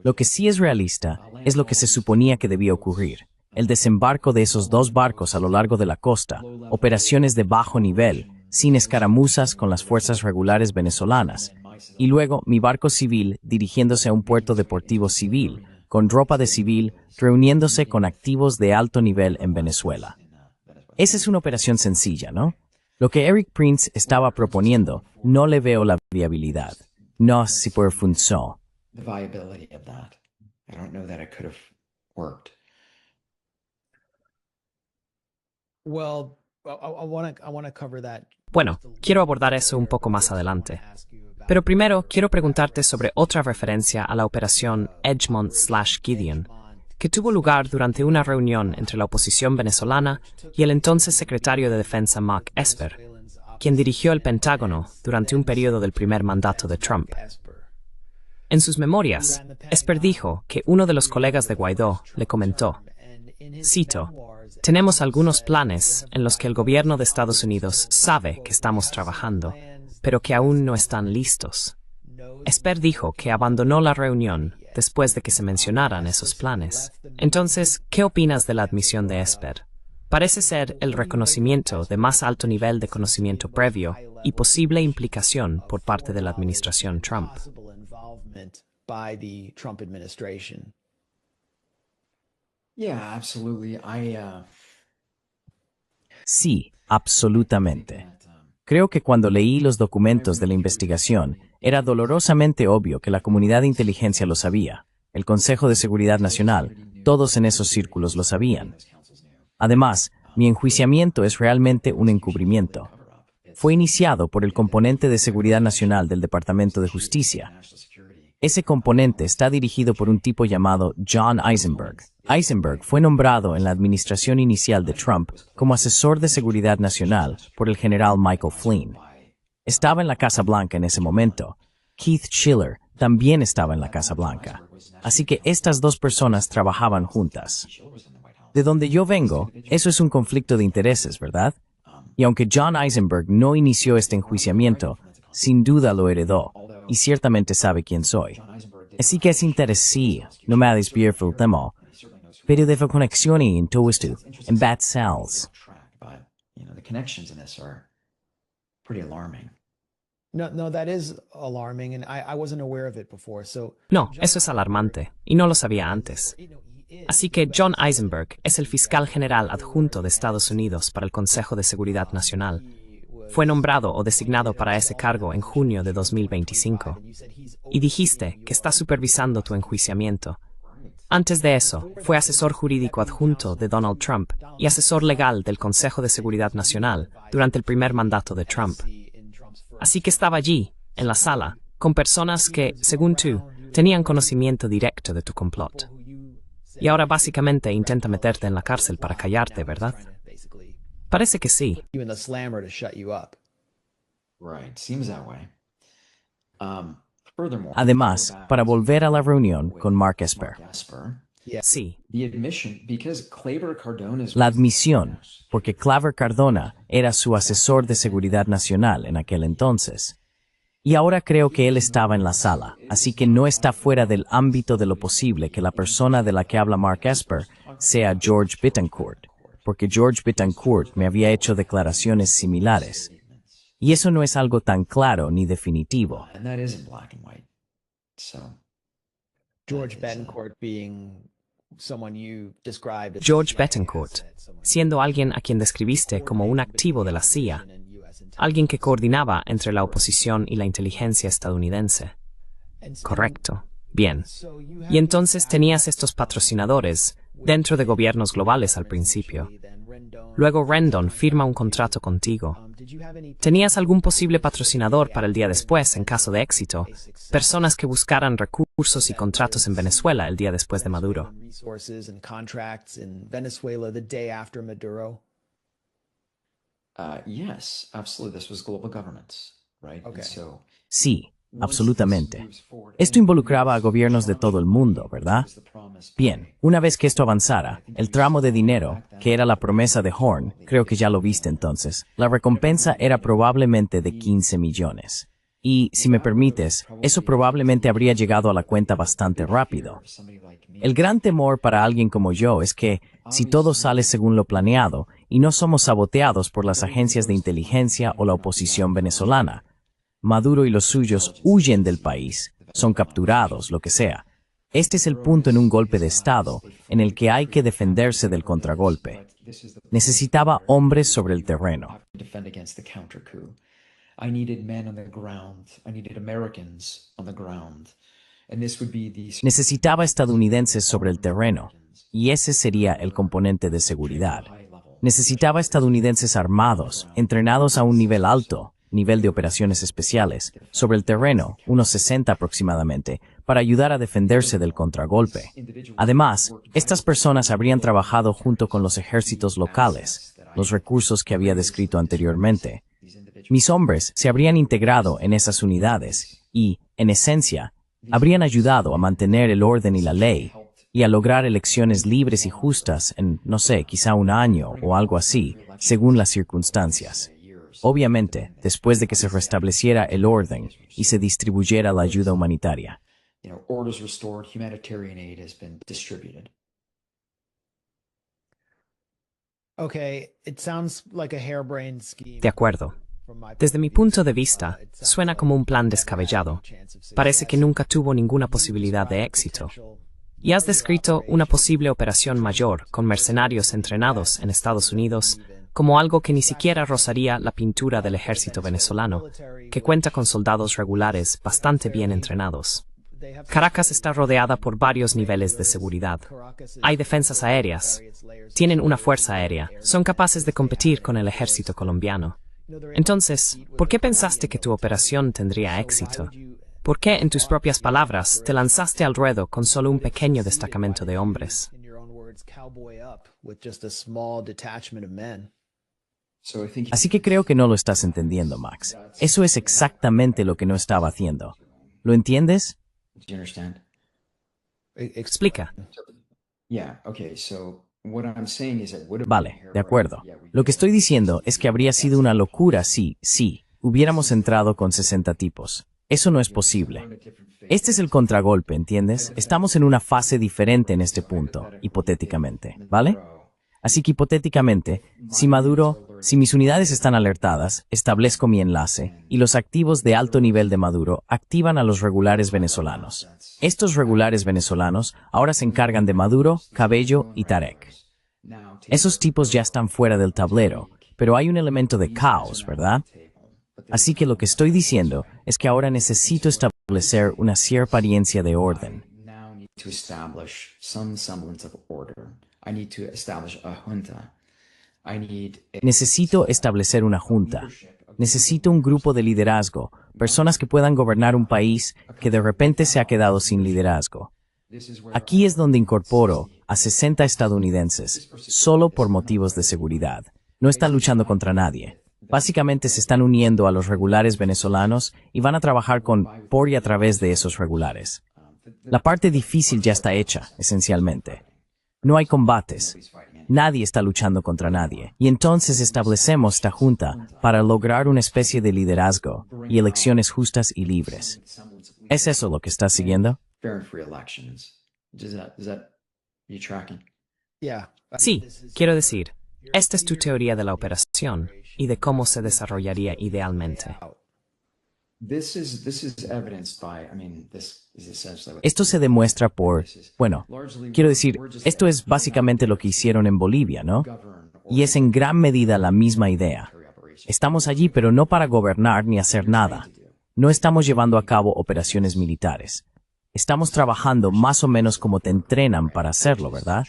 Lo que sí es realista es lo que se suponía que debía ocurrir. El desembarco de esos 2 barcos a lo largo de la costa, operaciones de bajo nivel, sin escaramuzas con las fuerzas regulares venezolanas, y luego mi barco civil dirigiéndose a un puerto deportivo civil, con ropa de civil, reuniéndose con activos de alto nivel en Venezuela. Esa es una operación sencilla, ¿no? Lo que Eric Prince estaba proponiendo, no le veo la viabilidad. No si puede funcionar. The viability of that. I don't know that it could have worked. Well, I want to cover that. Bueno, quiero abordar eso un poco más adelante. Pero primero quiero preguntarte sobre otra referencia a la operación Edgemont/Gideon, que tuvo lugar durante una reunión entre la oposición venezolana y el entonces secretario de Defensa Mark Esper, quien dirigió el Pentágono durante un periodo del primer mandato de Trump. En sus memorias, Esper dijo que uno de los colegas de Guaidó le comentó, cito, «Tenemos algunos planes en los que el gobierno de Estados Unidos sabe que estamos trabajando, pero que aún no están listos». Esper dijo que abandonó la reunión después de que se mencionaran esos planes. Entonces, ¿qué opinas de la admisión de Esper? Parece ser el reconocimiento de más alto nivel de conocimiento previo y posible implicación por parte de la administración Trump. Yeah, absolutely. Sí, absolutamente. Creo que cuando leí los documentos de la investigación, era dolorosamente obvio que la comunidad de inteligencia lo sabía, el Consejo de Seguridad Nacional, todos en esos círculos lo sabían. Además, mi enjuiciamiento es realmente un encubrimiento. Fue iniciado por el componente de Seguridad Nacional del Departamento de Justicia. Ese componente está dirigido por un tipo llamado John Eisenberg. Eisenberg fue nombrado en la administración inicial de Trump como asesor de seguridad nacional por el general Michael Flynn. Estaba en la Casa Blanca en ese momento. Keith Schiller también estaba en la Casa Blanca. Así que estas 2 personas trabajaban juntas. De donde yo vengo, eso es un conflicto de intereses, ¿verdad? Y aunque John Eisenberg no inició este enjuiciamiento, sin duda lo heredó, y ciertamente sabe quién soy. Así que es interesante, no me desviar del tema, pero de conexión en todo esto, en bad cells. The connections in this are pretty alarming. No, that is alarming, and I wasn't aware of it before. No, eso es alarmante, y no lo sabía antes. Así que John Eisenberg es el fiscal general adjunto de Estados Unidos para el Consejo de Seguridad Nacional. Fue nombrado o designado para ese cargo en junio de 2025. Y dijiste que está supervisando tu enjuiciamiento. Antes de eso, fue asesor jurídico adjunto de Donald Trump y asesor legal del Consejo de Seguridad Nacional durante el primer mandato de Trump. Así que estaba allí, en la sala, con personas que, según tú, tenían conocimiento directo de tu complot. Y ahora básicamente intenta meterte en la cárcel para callarte, ¿verdad? Parece que sí. Right, seems that way. Además, para volver a la reunión con Mark Esper. Sí. La admisión, porque Claver Cardona era su asesor de seguridad nacional en aquel entonces. Y ahora creo que él estaba en la sala, así que no está fuera del ámbito de lo posible que la persona de la que habla Mark Esper sea George Bittencourt, porque George Bittencourt me había hecho declaraciones similares. Y eso no es algo tan claro ni definitivo. George Betancourt being someone you described as George Betancourt, siendo alguien a quien describiste como un activo de la CIA, alguien que coordinaba entre la oposición y la inteligencia estadounidense. Correcto. Bien. Y entonces tenías estos patrocinadores dentro de gobiernos globales al principio. Luego Rendon firma un contrato contigo. ¿Tenías algún posible patrocinador para el día después en caso de éxito? Personas que buscaran recursos y contratos en Venezuela el día después de Maduro. Yes, absolutely. This was global governance, right? Okay. And so Sí, absolutamente. Esto involucraba a gobiernos de todo el mundo, ¿verdad? Bien, una vez que esto avanzara, el tramo de dinero, que era la promesa de Horn, creo que ya lo viste entonces, la recompensa era probablemente de 15 millones. Y, si me permites, eso probablemente habría llegado a la cuenta bastante rápido. El gran temor para alguien como yo es que, si todo sale según lo planeado, y no somos saboteados por las agencias de inteligencia o la oposición venezolana, Maduro y los suyos huyen del país, son capturados, lo que sea. Este es el punto en un golpe de Estado en el que hay que defenderse del contragolpe. Necesitaba hombres sobre el terreno. defend against the counter coup. I needed men on the ground. I needed Americans on the ground. And this would be these Necesitaba estadounidenses sobre el terreno, y ese sería el componente de seguridad. Necesitaba estadounidenses armados, entrenados a un nivel alto, nivel de operaciones especiales, sobre el terreno, unos 60 aproximadamente, para ayudar a defenderse del contragolpe. Además, estas personas habrían trabajado junto con los ejércitos locales, los recursos que había descrito anteriormente. Mis hombres se habrían integrado en esas unidades y, en esencia, habrían ayudado a mantener el orden y la ley, y a lograr elecciones libres y justas en, no sé, quizá un año o algo así, según las circunstancias. Obviamente, después de que se restableciera el orden y se distribuyera la ayuda humanitaria. orders restored, humanitarian aid has been distributed. Okay, it sounds like a harebrained scheme. De acuerdo. Desde mi punto de vista, suena como un plan descabellado. Parece que nunca tuvo ninguna posibilidad de éxito. Y has descrito una posible operación mayor con mercenarios entrenados en Estados Unidos como algo que ni siquiera rozaría la pintura del ejército venezolano, que cuenta con soldados regulares bastante bien entrenados. Caracas está rodeada por varios niveles de seguridad. Hay defensas aéreas. Tienen una fuerza aérea. Son capaces de competir con el ejército colombiano. Entonces, ¿por qué pensaste que tu operación tendría éxito? ¿Por qué, en tus propias palabras, te lanzaste al ruedo con solo un pequeño destacamento de hombres? So I think Así que creo que no lo estás entendiendo, Max. Eso es exactamente lo que no estaba haciendo. ¿Lo entiendes? do you understand? Explica. Yeah, okay, so what I'm saying is it would have Vale, been de acuerdo. Yeah, we- Lo que estoy diciendo es que habría sido una locura si, hubiéramos entrado con 60 tipos. Eso no es posible. Este es el contragolpe, ¿entiendes? Estamos en una fase diferente en este punto, hipotéticamente, ¿vale? Así que hipotéticamente, si mis unidades están alertadas, establezco mi enlace, y los activos de alto nivel de Maduro activan a los regulares venezolanos. Estos regulares venezolanos ahora se encargan de Maduro, Cabello y Tarek. Now, take Esos tipos ya están fuera del tablero, pero hay un elemento de caos, ¿verdad? Así que lo que estoy diciendo es que ahora necesito establecer una cierta apariencia de orden. now need to establish some semblance of order. I need to establish a junta. I need a Necesito establecer una junta. Necesito un grupo de liderazgo, personas que puedan gobernar un país que de repente se ha quedado sin liderazgo. this is where Aquí es donde incorporo a 60 estadounidenses, solo por motivos de seguridad. No están luchando contra nadie. Básicamente se están uniendo a los regulares venezolanos y van a trabajar por y a través de esos regulares. La parte difícil ya está hecha, esencialmente. No hay combates. Nadie está luchando contra nadie. Y entonces establecemos esta junta para lograr una especie de liderazgo y elecciones justas y libres. ¿Es eso lo que estás siguiendo? fair and free elections. You tracking? Sí, quiero decir, esta es tu teoría de la operación y de cómo se desarrollaría idealmente. This is evidenced by, I mean, this is essentially what Esto se demuestra por, bueno, quiero decir, esto es básicamente lo que hicieron en Bolivia, ¿no? govern Y es en gran medida la misma idea. Estamos allí, pero no para gobernar ni hacer nada. No estamos llevando a cabo operaciones militares. Estamos trabajando más o menos como te entrenan para hacerlo, ¿verdad?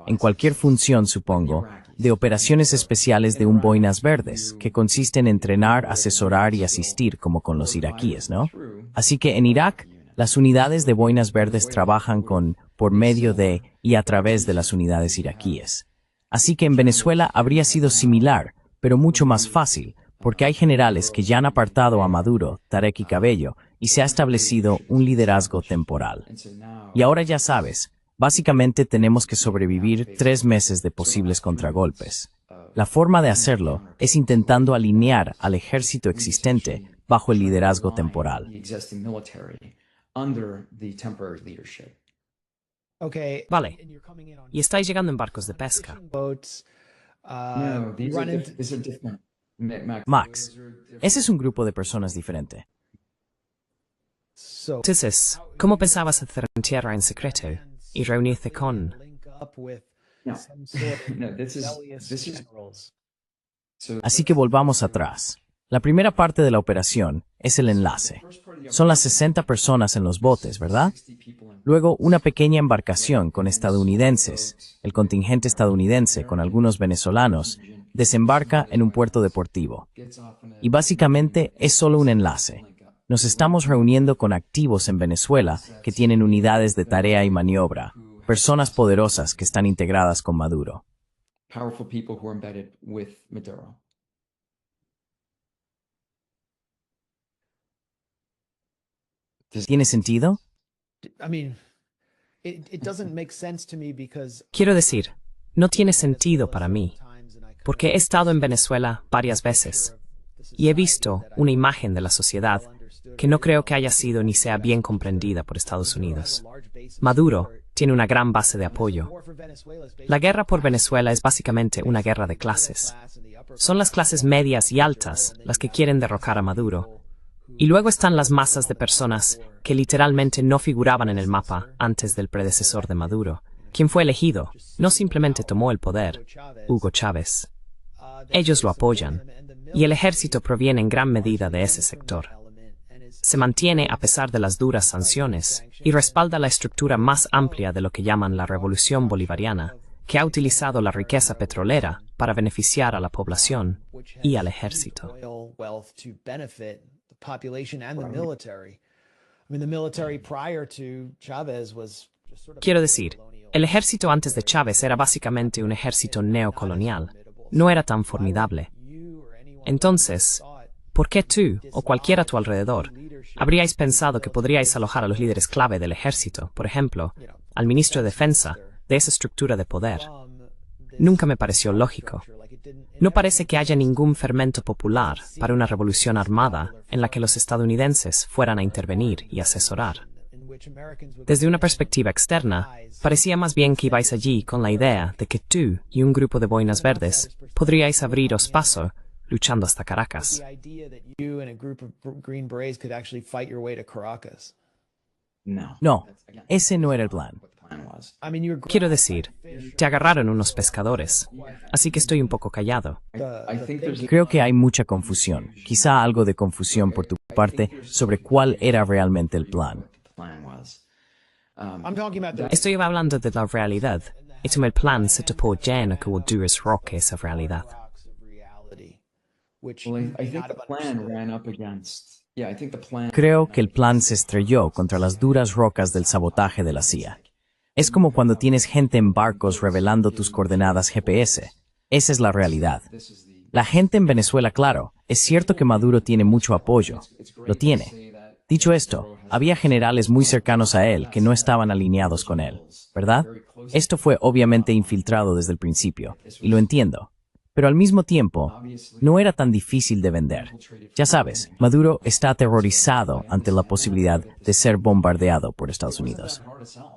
En cualquier función, supongo, de operaciones especiales de un Boinas Verdes, que consiste en entrenar, asesorar y asistir como con los iraquíes, ¿no? Así que en Irak, las unidades de Boinas Verdes trabajan por medio de y a través de las unidades iraquíes. Así que en Venezuela habría sido similar, pero mucho más fácil, porque hay generales que ya han apartado a Maduro, Tarek y Cabello, y se ha establecido un liderazgo temporal. Y ahora ya sabes, básicamente tenemos que sobrevivir 3 meses de posibles contragolpes. La forma de hacerlo es intentando alinear al ejército existente bajo el liderazgo temporal. Okay. Vale. and you're coming in on Y estáis llegando en barcos de pesca. boats. No, Run into- these are different. Max, ese es un grupo de personas diferente. So Entonces, ¿cómo pensabas hacer en tierra en secreto y reunirte con... link up with No. some sort of No, this is rebellious generals. so Así que volvamos atrás. La primera parte de la operación es el enlace. Son las 60 personas en los botes, ¿verdad? Luego, una pequeña embarcación con estadounidenses, el contingente estadounidense con algunos venezolanos, desembarca en un puerto deportivo. Y básicamente es solo un enlace. Nos estamos reuniendo con activos en Venezuela que tienen unidades de tarea y maniobra, personas poderosas que están integradas con Maduro. powerful people who are embedded with Maduro. ¿Tiene sentido? I mean, it doesn't make sense to me because Quiero decir, no tiene sentido para mí, porque he estado en Venezuela varias veces y he visto una imagen de la sociedad que no creo que haya sido ni sea bien comprendida por Estados Unidos. Maduro tiene una gran base de apoyo. La guerra por Venezuela es básicamente una guerra de clases. Son las clases medias y altas las que quieren derrocar a Maduro. Y luego están las masas de personas que literalmente no figuraban en el mapa antes del predecesor de Maduro, quien fue elegido, no simplemente tomó el poder, Hugo Chávez. Ellos lo apoyan, y el ejército proviene en gran medida de ese sector. Se mantiene a pesar de las duras sanciones y respalda la estructura más amplia de lo que llaman la revolución bolivariana, que ha utilizado la riqueza petrolera para beneficiar a la población y al ejército. oil wealth to benefit the population and the military. I mean, the military prior to Chavez was just sort of Quiero decir, el ejército antes de Chávez era básicamente un ejército neocolonial. No era tan formidable. Entonces, ¿por qué tú, o cualquiera a tu alrededor, habríais pensado que podríais alojar a los líderes clave del ejército, por ejemplo, al ministro de Defensa, de esa estructura de poder? Nunca me pareció lógico. No parece que haya ningún fermento popular para una revolución armada en la que los estadounidenses fueran a intervenir y asesorar. Desde una perspectiva externa, parecía más bien que ibais allí con la idea de que tú y un grupo de boinas verdes podríais abriros paso luchando hasta Caracas. the idea that you and a group of Green Berets could actually fight your way to Caracas. No. No, That's, again, ese no era el plan. what the plan was. I mean, you're Quiero decir, te agarraron unos pescadores, así que estoy un poco callado. I think there's Creo que hay mucha confusión, quizá algo de confusión por tu parte sobre cuál era realmente el plan. what the plan was. I'm talking about the Estoy hablando de la realidad, y como el plan se topó lleno con duras rocas esa realidad. rocks of reality, which Well, you I may think not the have plan understood. ran up against. Yeah, I think the plan. Creo que el plan se estrelló contra las duras rocas del sabotaje de la CIA. Es como cuando tienes gente en barcos revelando tus coordenadas GPS. Esa es la realidad. La gente en Venezuela, claro, es cierto que Maduro tiene mucho apoyo. Lo tiene. Dicho esto, había generales muy cercanos a él que no estaban alineados con él, ¿verdad? Esto fue obviamente infiltrado desde el principio, y lo entiendo. Pero al mismo tiempo, no era tan difícil de vender. Ya sabes, Maduro está aterrorizado ante la posibilidad de ser bombardeado por Estados Unidos.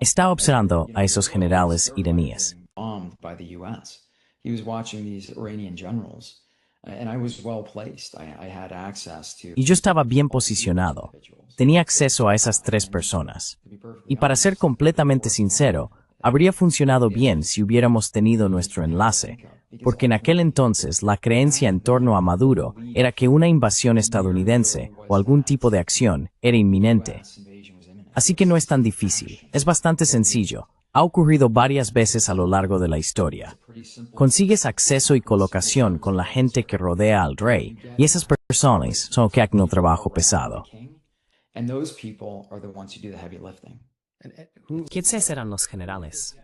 Está observando a esos generales iraníes. Bombed by the U.S. He was watching these Iranian generals, and I was well placed. I had access to. Y yo estaba bien posicionado. Tenía acceso a esas 3 personas. Y para ser completamente sincero, habría funcionado bien si hubiéramos tenido nuestro enlace, porque en aquel entonces la creencia en torno a Maduro era que una invasión estadounidense o algún tipo de acción era inminente. Así que no es tan difícil, es bastante sencillo. Ha ocurrido varias veces a lo largo de la historia. Consigues acceso y colocación con la gente que rodea al rey, y esas personas son los que hacen el trabajo pesado. And those people are the ones who do the heavy lifting. ¿Quiénes eran los generales?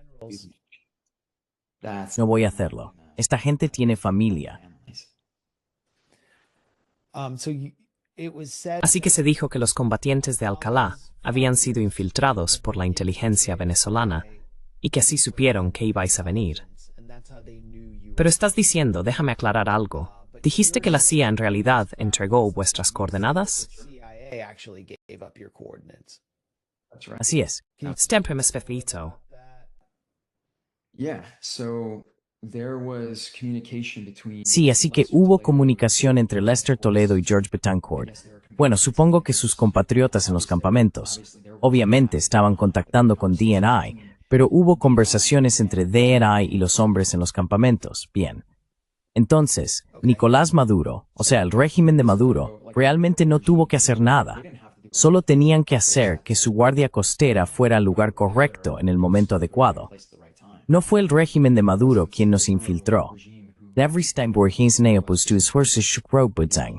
That's No voy a hacerlo. Esta gente tiene familia. Así que se dijo que los combatientes de Alcalá habían sido infiltrados por la inteligencia venezolana y que así supieron que ibais a venir. Pero estás diciendo, déjame aclarar algo. ¿Dijiste que la CIA en realidad entregó vuestras coordenadas? that's right. Así es. Sempre me specifico. Yeah, so there was communication between Sí, así que hubo comunicación entre Lester Toledo y George Betancourt. Bueno, supongo que sus compatriotas en los campamentos. Obviamente estaban contactando con DNI, pero hubo conversaciones entre DNI y los hombres en los campamentos. Bien. Entonces, Nicolás Maduro, o sea, el régimen de Maduro, realmente no tuvo que hacer nada. Solo tenían que hacer que su guardia costera fuera al lugar correcto en el momento adecuado. No fue el régimen de Maduro quien nos infiltró.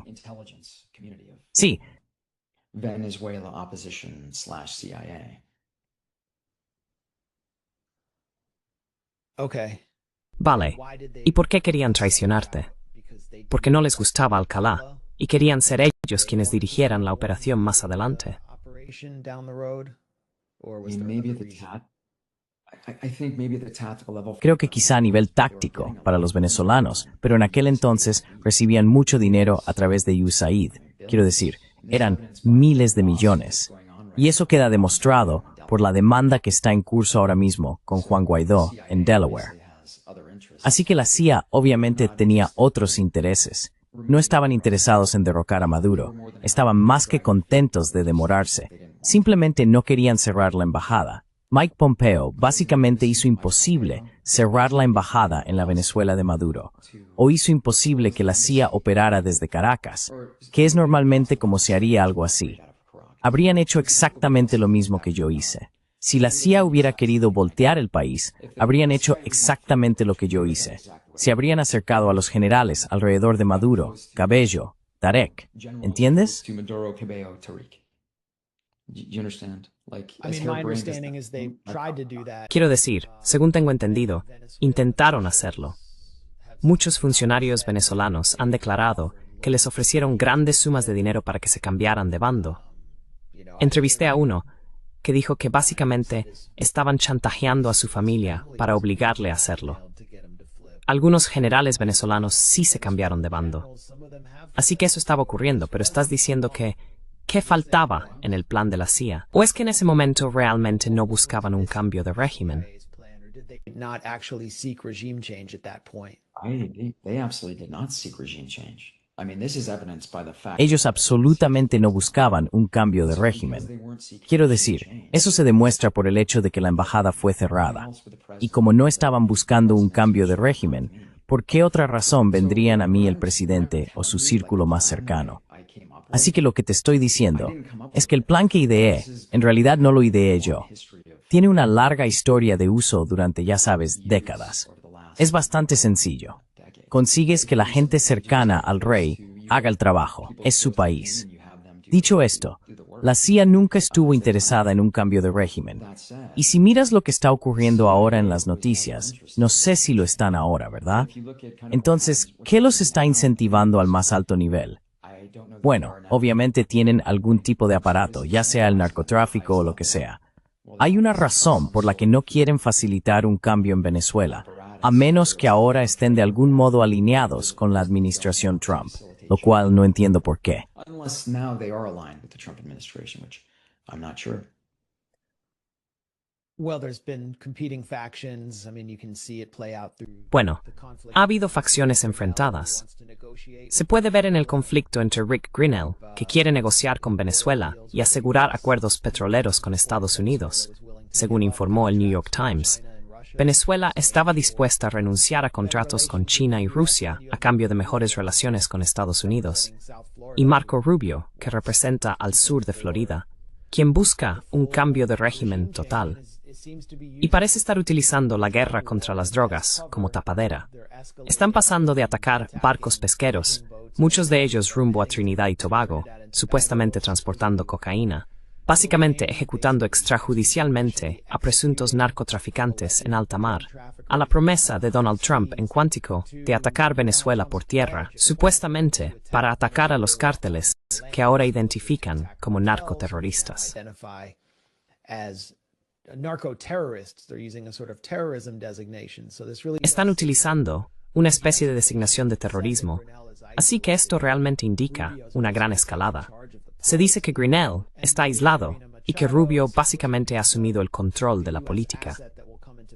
intelligence community of Sí, Venezuela opposition / CIA. Okay. Vale. ¿Y por qué querían traicionarte? Porque no les gustaba Alcalá y querían ser ellos quienes dirigieran la operación más adelante. I mean, maybe at the I think maybe at the tactical level. creo que quizá a nivel táctico para los venezolanos, pero en aquel entonces recibían mucho dinero a través de USAID. Quiero decir, eran miles de millones. Y eso queda demostrado por la demanda que está en curso ahora mismo con Juan Guaidó en Delaware. Así que la CIA obviamente tenía otros intereses. No estaban interesados en derrocar a Maduro, estaban más que contentos de demorarse. Simplemente no querían cerrar la embajada. Mike Pompeo básicamente hizo imposible cerrar la embajada en la Venezuela de Maduro, o hizo imposible que la CIA operara desde Caracas, que es normalmente como se haría algo así. Habrían hecho exactamente lo mismo que yo hice. Si la CIA hubiera querido voltear el país, habrían hecho exactamente lo que yo hice. Se habrían acercado a los generales alrededor de Maduro, Cabello, Tarek. ¿Entiendes? To Maduro, Cabello, Tariq. You understand? Like, I mean, my understanding is they tried to do that. Quiero decir, según tengo entendido, intentaron hacerlo. Muchos funcionarios venezolanos han declarado que les ofrecieron grandes sumas de dinero para que se cambiaran de bando. Entrevisté a uno que dijo que básicamente estaban chantajeando a su familia para obligarle a hacerlo. Algunos generales venezolanos sí se cambiaron de bando. Así que eso estaba ocurriendo, pero estás diciendo que ¿qué faltaba en el plan de la CIA? ¿O es que en ese momento realmente no buscaban un cambio de régimen? Not actually seek regime change at that point. They absolutely did not seek regime change. I mean, this is evidenced by the fact Ellos absolutamente no buscaban un cambio de régimen. Quiero decir, eso se demuestra por el hecho de que la embajada fue cerrada. Y como no estaban buscando un cambio de régimen, ¿por qué otra razón vendrían a mí el presidente o su círculo más cercano? Así que lo que te estoy diciendo es que el plan que ideé, en realidad no lo ideé yo. Tiene una larga historia de uso durante, ya sabes, décadas. Es bastante sencillo. Consigues que la gente cercana al rey haga el trabajo. Es su país. Dicho esto, la CIA nunca estuvo interesada en un cambio de régimen. Y si miras lo que está ocurriendo ahora en las noticias, no sé si lo están ahora, ¿verdad? Entonces, ¿qué los está incentivando al más alto nivel? Bueno, obviamente tienen algún tipo de aparato, ya sea el narcotráfico o lo que sea. Hay una razón por la que no quieren facilitar un cambio en Venezuela, a menos que ahora estén de algún modo alineados con la administración Trump, lo cual no entiendo por qué. unless now they are aligned with the Trump administration, which I'm not sure. Well, there's been competing factions. I mean, you can see it play out through Bueno, the conflict. ha habido facciones enfrentadas. Se puede ver en el conflicto entre Rick Grinnell, que quiere negociar con Venezuela y asegurar acuerdos petroleros con Estados Unidos. Según informó el New York Times, Venezuela estaba dispuesta a renunciar a contratos con China y Rusia a cambio de mejores relaciones con Estados Unidos. Y Marco Rubio, que representa al sur de Florida, quien busca un cambio de régimen total. Y parece estar utilizando la guerra contra las drogas como tapadera. Están pasando de atacar barcos pesqueros, muchos de ellos rumbo a Trinidad y Tobago, supuestamente transportando cocaína, básicamente ejecutando extrajudicialmente a presuntos narcotraficantes en alta mar, a la promesa de Donald Trump en Quantico de atacar Venezuela por tierra, supuestamente para atacar a los cárteles que ahora identifican como narcoterroristas. Están utilizando una especie de designación de terrorismo, así que esto realmente indica una gran escalada. Se dice que Grinnell está aislado y que Rubio básicamente ha asumido el control de la política.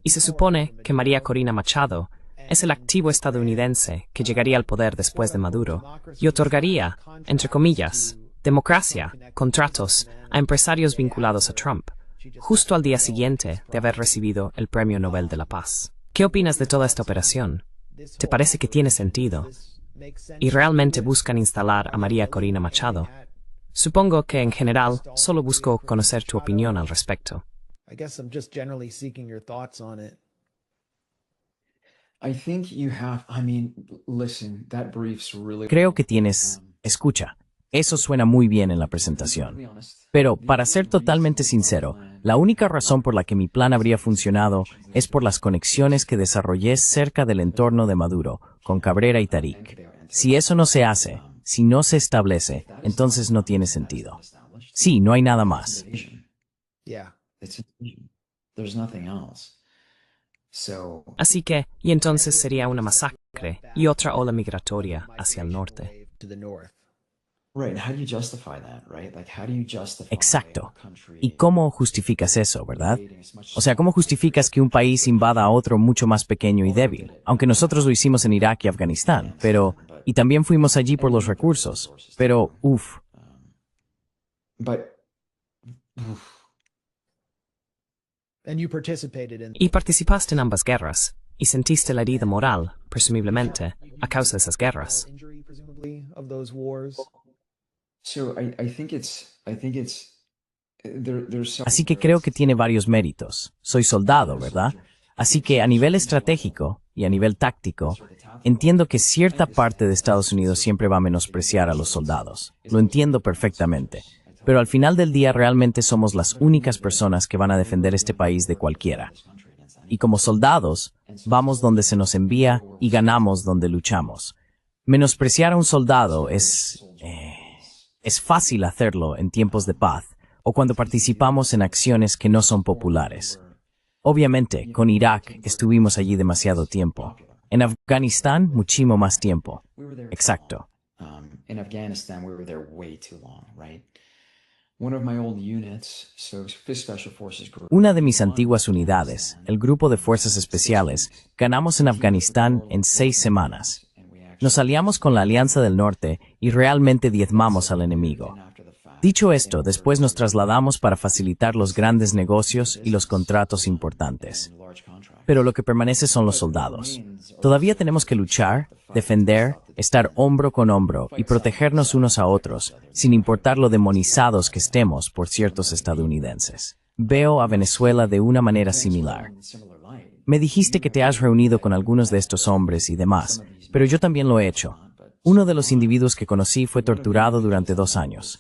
Y se supone que María Corina Machado es el activo estadounidense que llegaría al poder después de Maduro y otorgaría, entre comillas, democracia, contratos a empresarios vinculados a Trump, justo al día siguiente de haber recibido el Premio Nobel de la Paz. ¿Qué opinas de toda esta operación? ¿Te parece que tiene sentido? ¿Y realmente buscan instalar a María Corina Machado? Supongo que en general solo busco conocer tu opinión al respecto. Creo que tienes... Escucha, eso suena muy bien en la presentación. Pero, para ser totalmente sincero, la única razón por la que mi plan habría funcionado es por las conexiones que desarrollé cerca del entorno de Maduro, con Cabrera y Tarik. Si eso no se hace, si no se establece, entonces no tiene sentido. Sí, no hay nada más. Así que, y entonces sería una masacre y otra ola migratoria hacia el norte. Exacto. ¿Y cómo justificas eso, verdad? O sea, ¿cómo justificas que un país invada a otro mucho más pequeño y débil? Aunque nosotros lo hicimos en Irak y Afganistán, pero... Y también fuimos allí por los recursos. Pero, Y participaste en ambas guerras, y sentiste la herida moral, presumiblemente, a causa de esas guerras. Así que creo que tiene varios méritos. Soy soldado, ¿verdad? Así que a nivel estratégico y a nivel táctico, entiendo que cierta parte de Estados Unidos siempre va a menospreciar a los soldados. Lo entiendo perfectamente. Pero al final del día realmente somos las únicas personas que van a defender este país de cualquiera. Y como soldados, vamos donde se nos envía y ganamos donde luchamos. Menospreciar a un soldado es fácil hacerlo en tiempos de paz o cuando participamos en acciones que no son populares. Obviamente, con Irak estuvimos allí demasiado tiempo. En Afganistán, muchísimo más tiempo. Exacto. Una de mis antiguas unidades, el Grupo de Fuerzas Especiales, ganamos en Afganistán en 6 semanas. Nos aliamos con la Alianza del Norte y realmente diezmamos al enemigo. Dicho esto, después nos trasladamos para facilitar los grandes negocios y los contratos importantes. Pero lo que permanece son los soldados. Todavía tenemos que luchar, defender, estar hombro con hombro y protegernos unos a otros, sin importar lo demonizados que estemos por ciertos estadounidenses. Veo a Venezuela de una manera similar. Me dijiste que te has reunido con algunos de estos hombres y demás, pero yo también lo he hecho. Uno de los individuos que conocí fue torturado durante 2 años.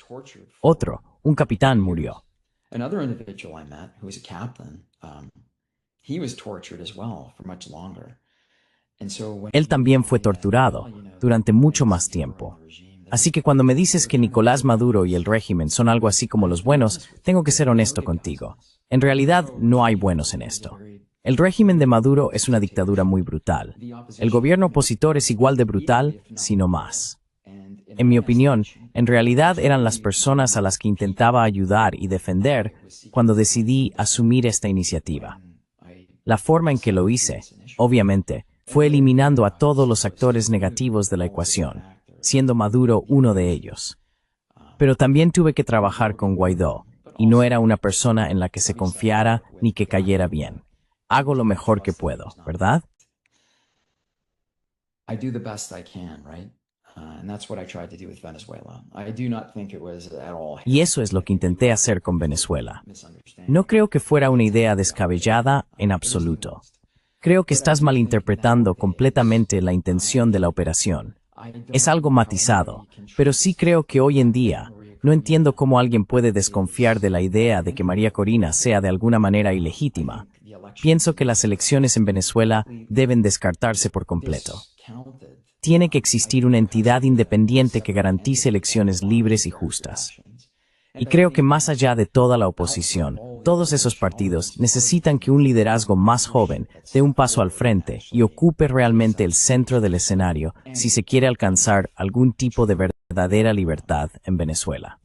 Otro, un capitán, murió. Él también fue torturado durante mucho más tiempo. Así que cuando me dices que Nicolás Maduro y el régimen son algo así como los buenos, tengo que ser honesto contigo. En realidad, no hay buenos en esto. El régimen de Maduro es una dictadura muy brutal. El gobierno opositor es igual de brutal, si no más. En mi opinión, en realidad eran las personas a las que intentaba ayudar y defender cuando decidí asumir esta iniciativa. La forma en que lo hice, obviamente, fue eliminando a todos los actores negativos de la ecuación, siendo Maduro uno de ellos. Pero también tuve que trabajar con Guaidó, y no era una persona en la que se confiara ni que cayera bien. Hago lo mejor que puedo, ¿verdad? And that's what I tried to do with Venezuela. I do not think it was at all Y eso es lo que intenté hacer con Venezuela. misunderstanding. No creo que fuera una idea descabellada en absoluto. Creo que estás malinterpretando completamente la intención de la operación. Es algo matizado, pero sí creo que hoy en día no entiendo cómo alguien puede desconfiar de la idea de que María Corina sea de alguna manera ilegítima. Pienso que las elecciones en Venezuela deben descartarse por completo. Tiene que existir una entidad independiente que garantice elecciones libres y justas. Y creo que más allá de toda la oposición, todos esos partidos necesitan que un liderazgo más joven dé un paso al frente y ocupe realmente el centro del escenario si se quiere alcanzar algún tipo de verdadera libertad en Venezuela.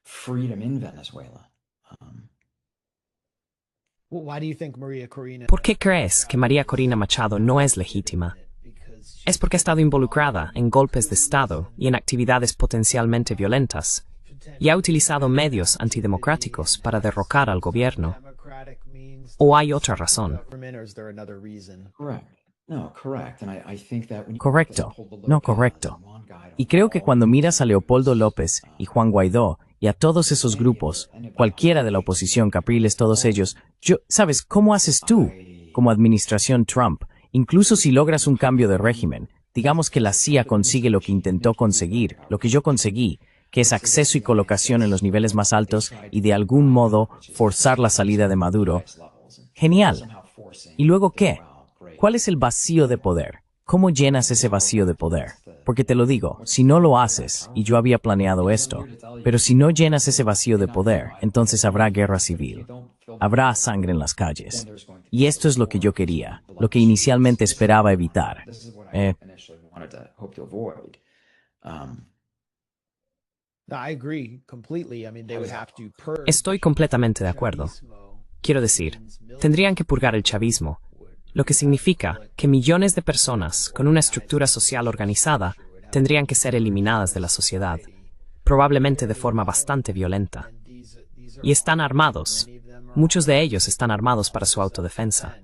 Freedom in Venezuela. Why do you think Maria Corina? ¿Por qué crees que María Corina Machado no es legítima? Es porque ha estado involucrada en golpes de Estado y en actividades potencialmente violentas, y ha utilizado medios antidemocráticos para derrocar al gobierno. ¿O hay otra razón? Correct. No, correct. And I think that when you Correcto, no correcto. Y creo que cuando miras a Leopoldo López y Juan Guaidó y a todos esos grupos, cualquiera de la oposición, Capriles, todos ellos, ¿sabes cómo haces tú, como administración Trump, incluso si logras un cambio de régimen? Digamos que la CIA consigue lo que intentó conseguir, lo que yo conseguí, que es acceso y colocación en los niveles más altos y de algún modo forzar la salida de Maduro. Genial. ¿Y luego qué? ¿Cuál es el vacío de poder? ¿Cómo llenas ese vacío de poder? Porque te lo digo, si no lo haces, y yo había planeado esto, pero si no llenas ese vacío de poder, entonces habrá guerra civil. Habrá sangre en las calles. Y esto es lo que yo quería, lo que inicialmente esperaba evitar. Estoy completamente de acuerdo. Quiero decir, tendrían que purgar el chavismo, lo que significa que millones de personas con una estructura social organizada tendrían que ser eliminadas de la sociedad, probablemente de forma bastante violenta. Y están armados. Muchos de ellos están armados para su autodefensa.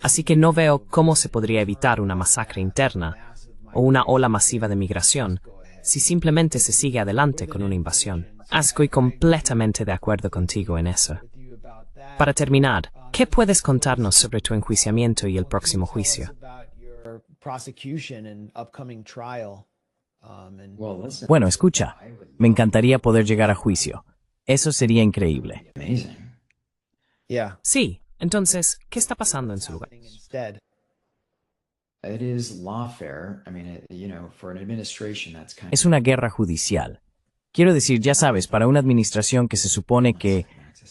Así que no veo cómo se podría evitar una masacre interna o una ola masiva de migración si simplemente se sigue adelante con una invasión. Estoy completamente de acuerdo contigo en eso. Para terminar, ¿qué puedes contarnos sobre tu enjuiciamiento y el próximo juicio? Bueno, escucha, me encantaría poder llegar a juicio. Eso sería increíble. Sí, entonces, ¿qué está pasando en su lugar? Es una guerra judicial. Quiero decir, ya sabes, para una administración que se supone que...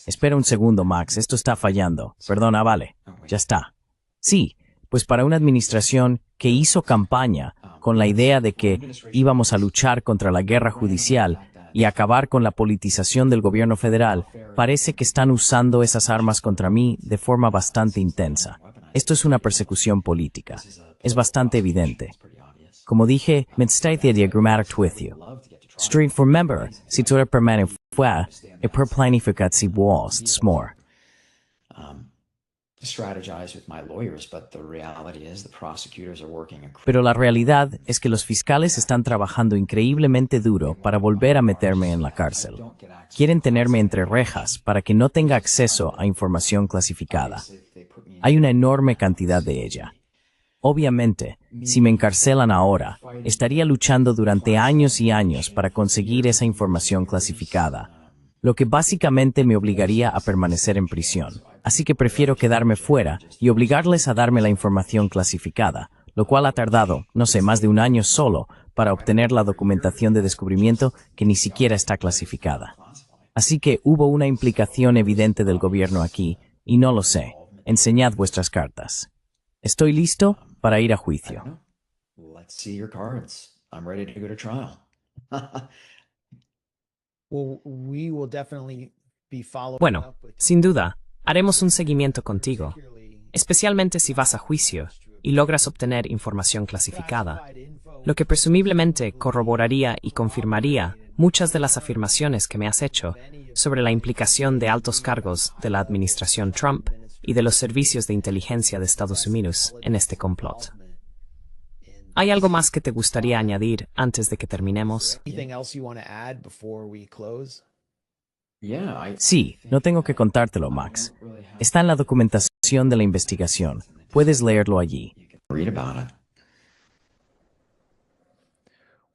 Espera un segundo, Max, esto está fallando. Perdona, vale, ya está. Sí, pues para una administración que hizo campaña con la idea de que íbamos a luchar contra la guerra judicial y acabar con la politización del gobierno federal, parece que están usando esas armas contra mí de forma bastante intensa. Esto es una persecución política. Es bastante evidente. Como dije, me estoy diagrammatic with you. Street for member, si tu permanente fue, e per planificat si vos, smore. Pero la realidad es que los fiscales están trabajando increíblemente duro para volver a meterme en la cárcel. Quieren tenerme entre rejas para que no tenga acceso a información clasificada. Hay una enorme cantidad de ella. Obviamente, si me encarcelan ahora, estaría luchando durante años y años para conseguir esa información clasificada, lo que básicamente me obligaría a permanecer en prisión. Así que prefiero quedarme fuera y obligarles a darme la información clasificada, lo cual ha tardado, no sé, más de un año solo para obtener la documentación de descubrimiento que ni siquiera está clasificada. Así que hubo una implicación evidente del gobierno aquí, y no lo sé. Enseñad vuestras cartas. Estoy listo para ir a juicio. Bueno, sin duda, haremos un seguimiento contigo, especialmente si vas a juicio y logras obtener información clasificada, lo que presumiblemente corroboraría y confirmaría muchas de las afirmaciones que me has hecho sobre la implicación de altos cargos de la administración Trump y de los servicios de inteligencia de Estados Unidos en este complot. ¿Hay algo más que te gustaría añadir antes de que terminemos? Anything else you want to add before we close? Sí, no tengo que contártelo, Max. Está en la documentación de la investigación. Puedes leerlo allí. Read about it.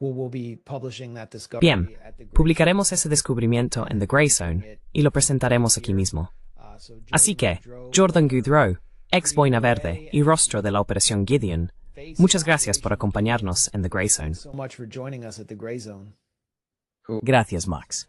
We'll be publishing that discovery Bien, at the Gray publicaremos ese descubrimiento en The Grey Zone y lo presentaremos aquí mismo. So Así que, Jordan Goudreau, ex Boina Verde y rostro de la Operación Gideon, muchas gracias por acompañarnos en The Grey Zone. so much for joining us at the Gray Zone. Gracias, Max.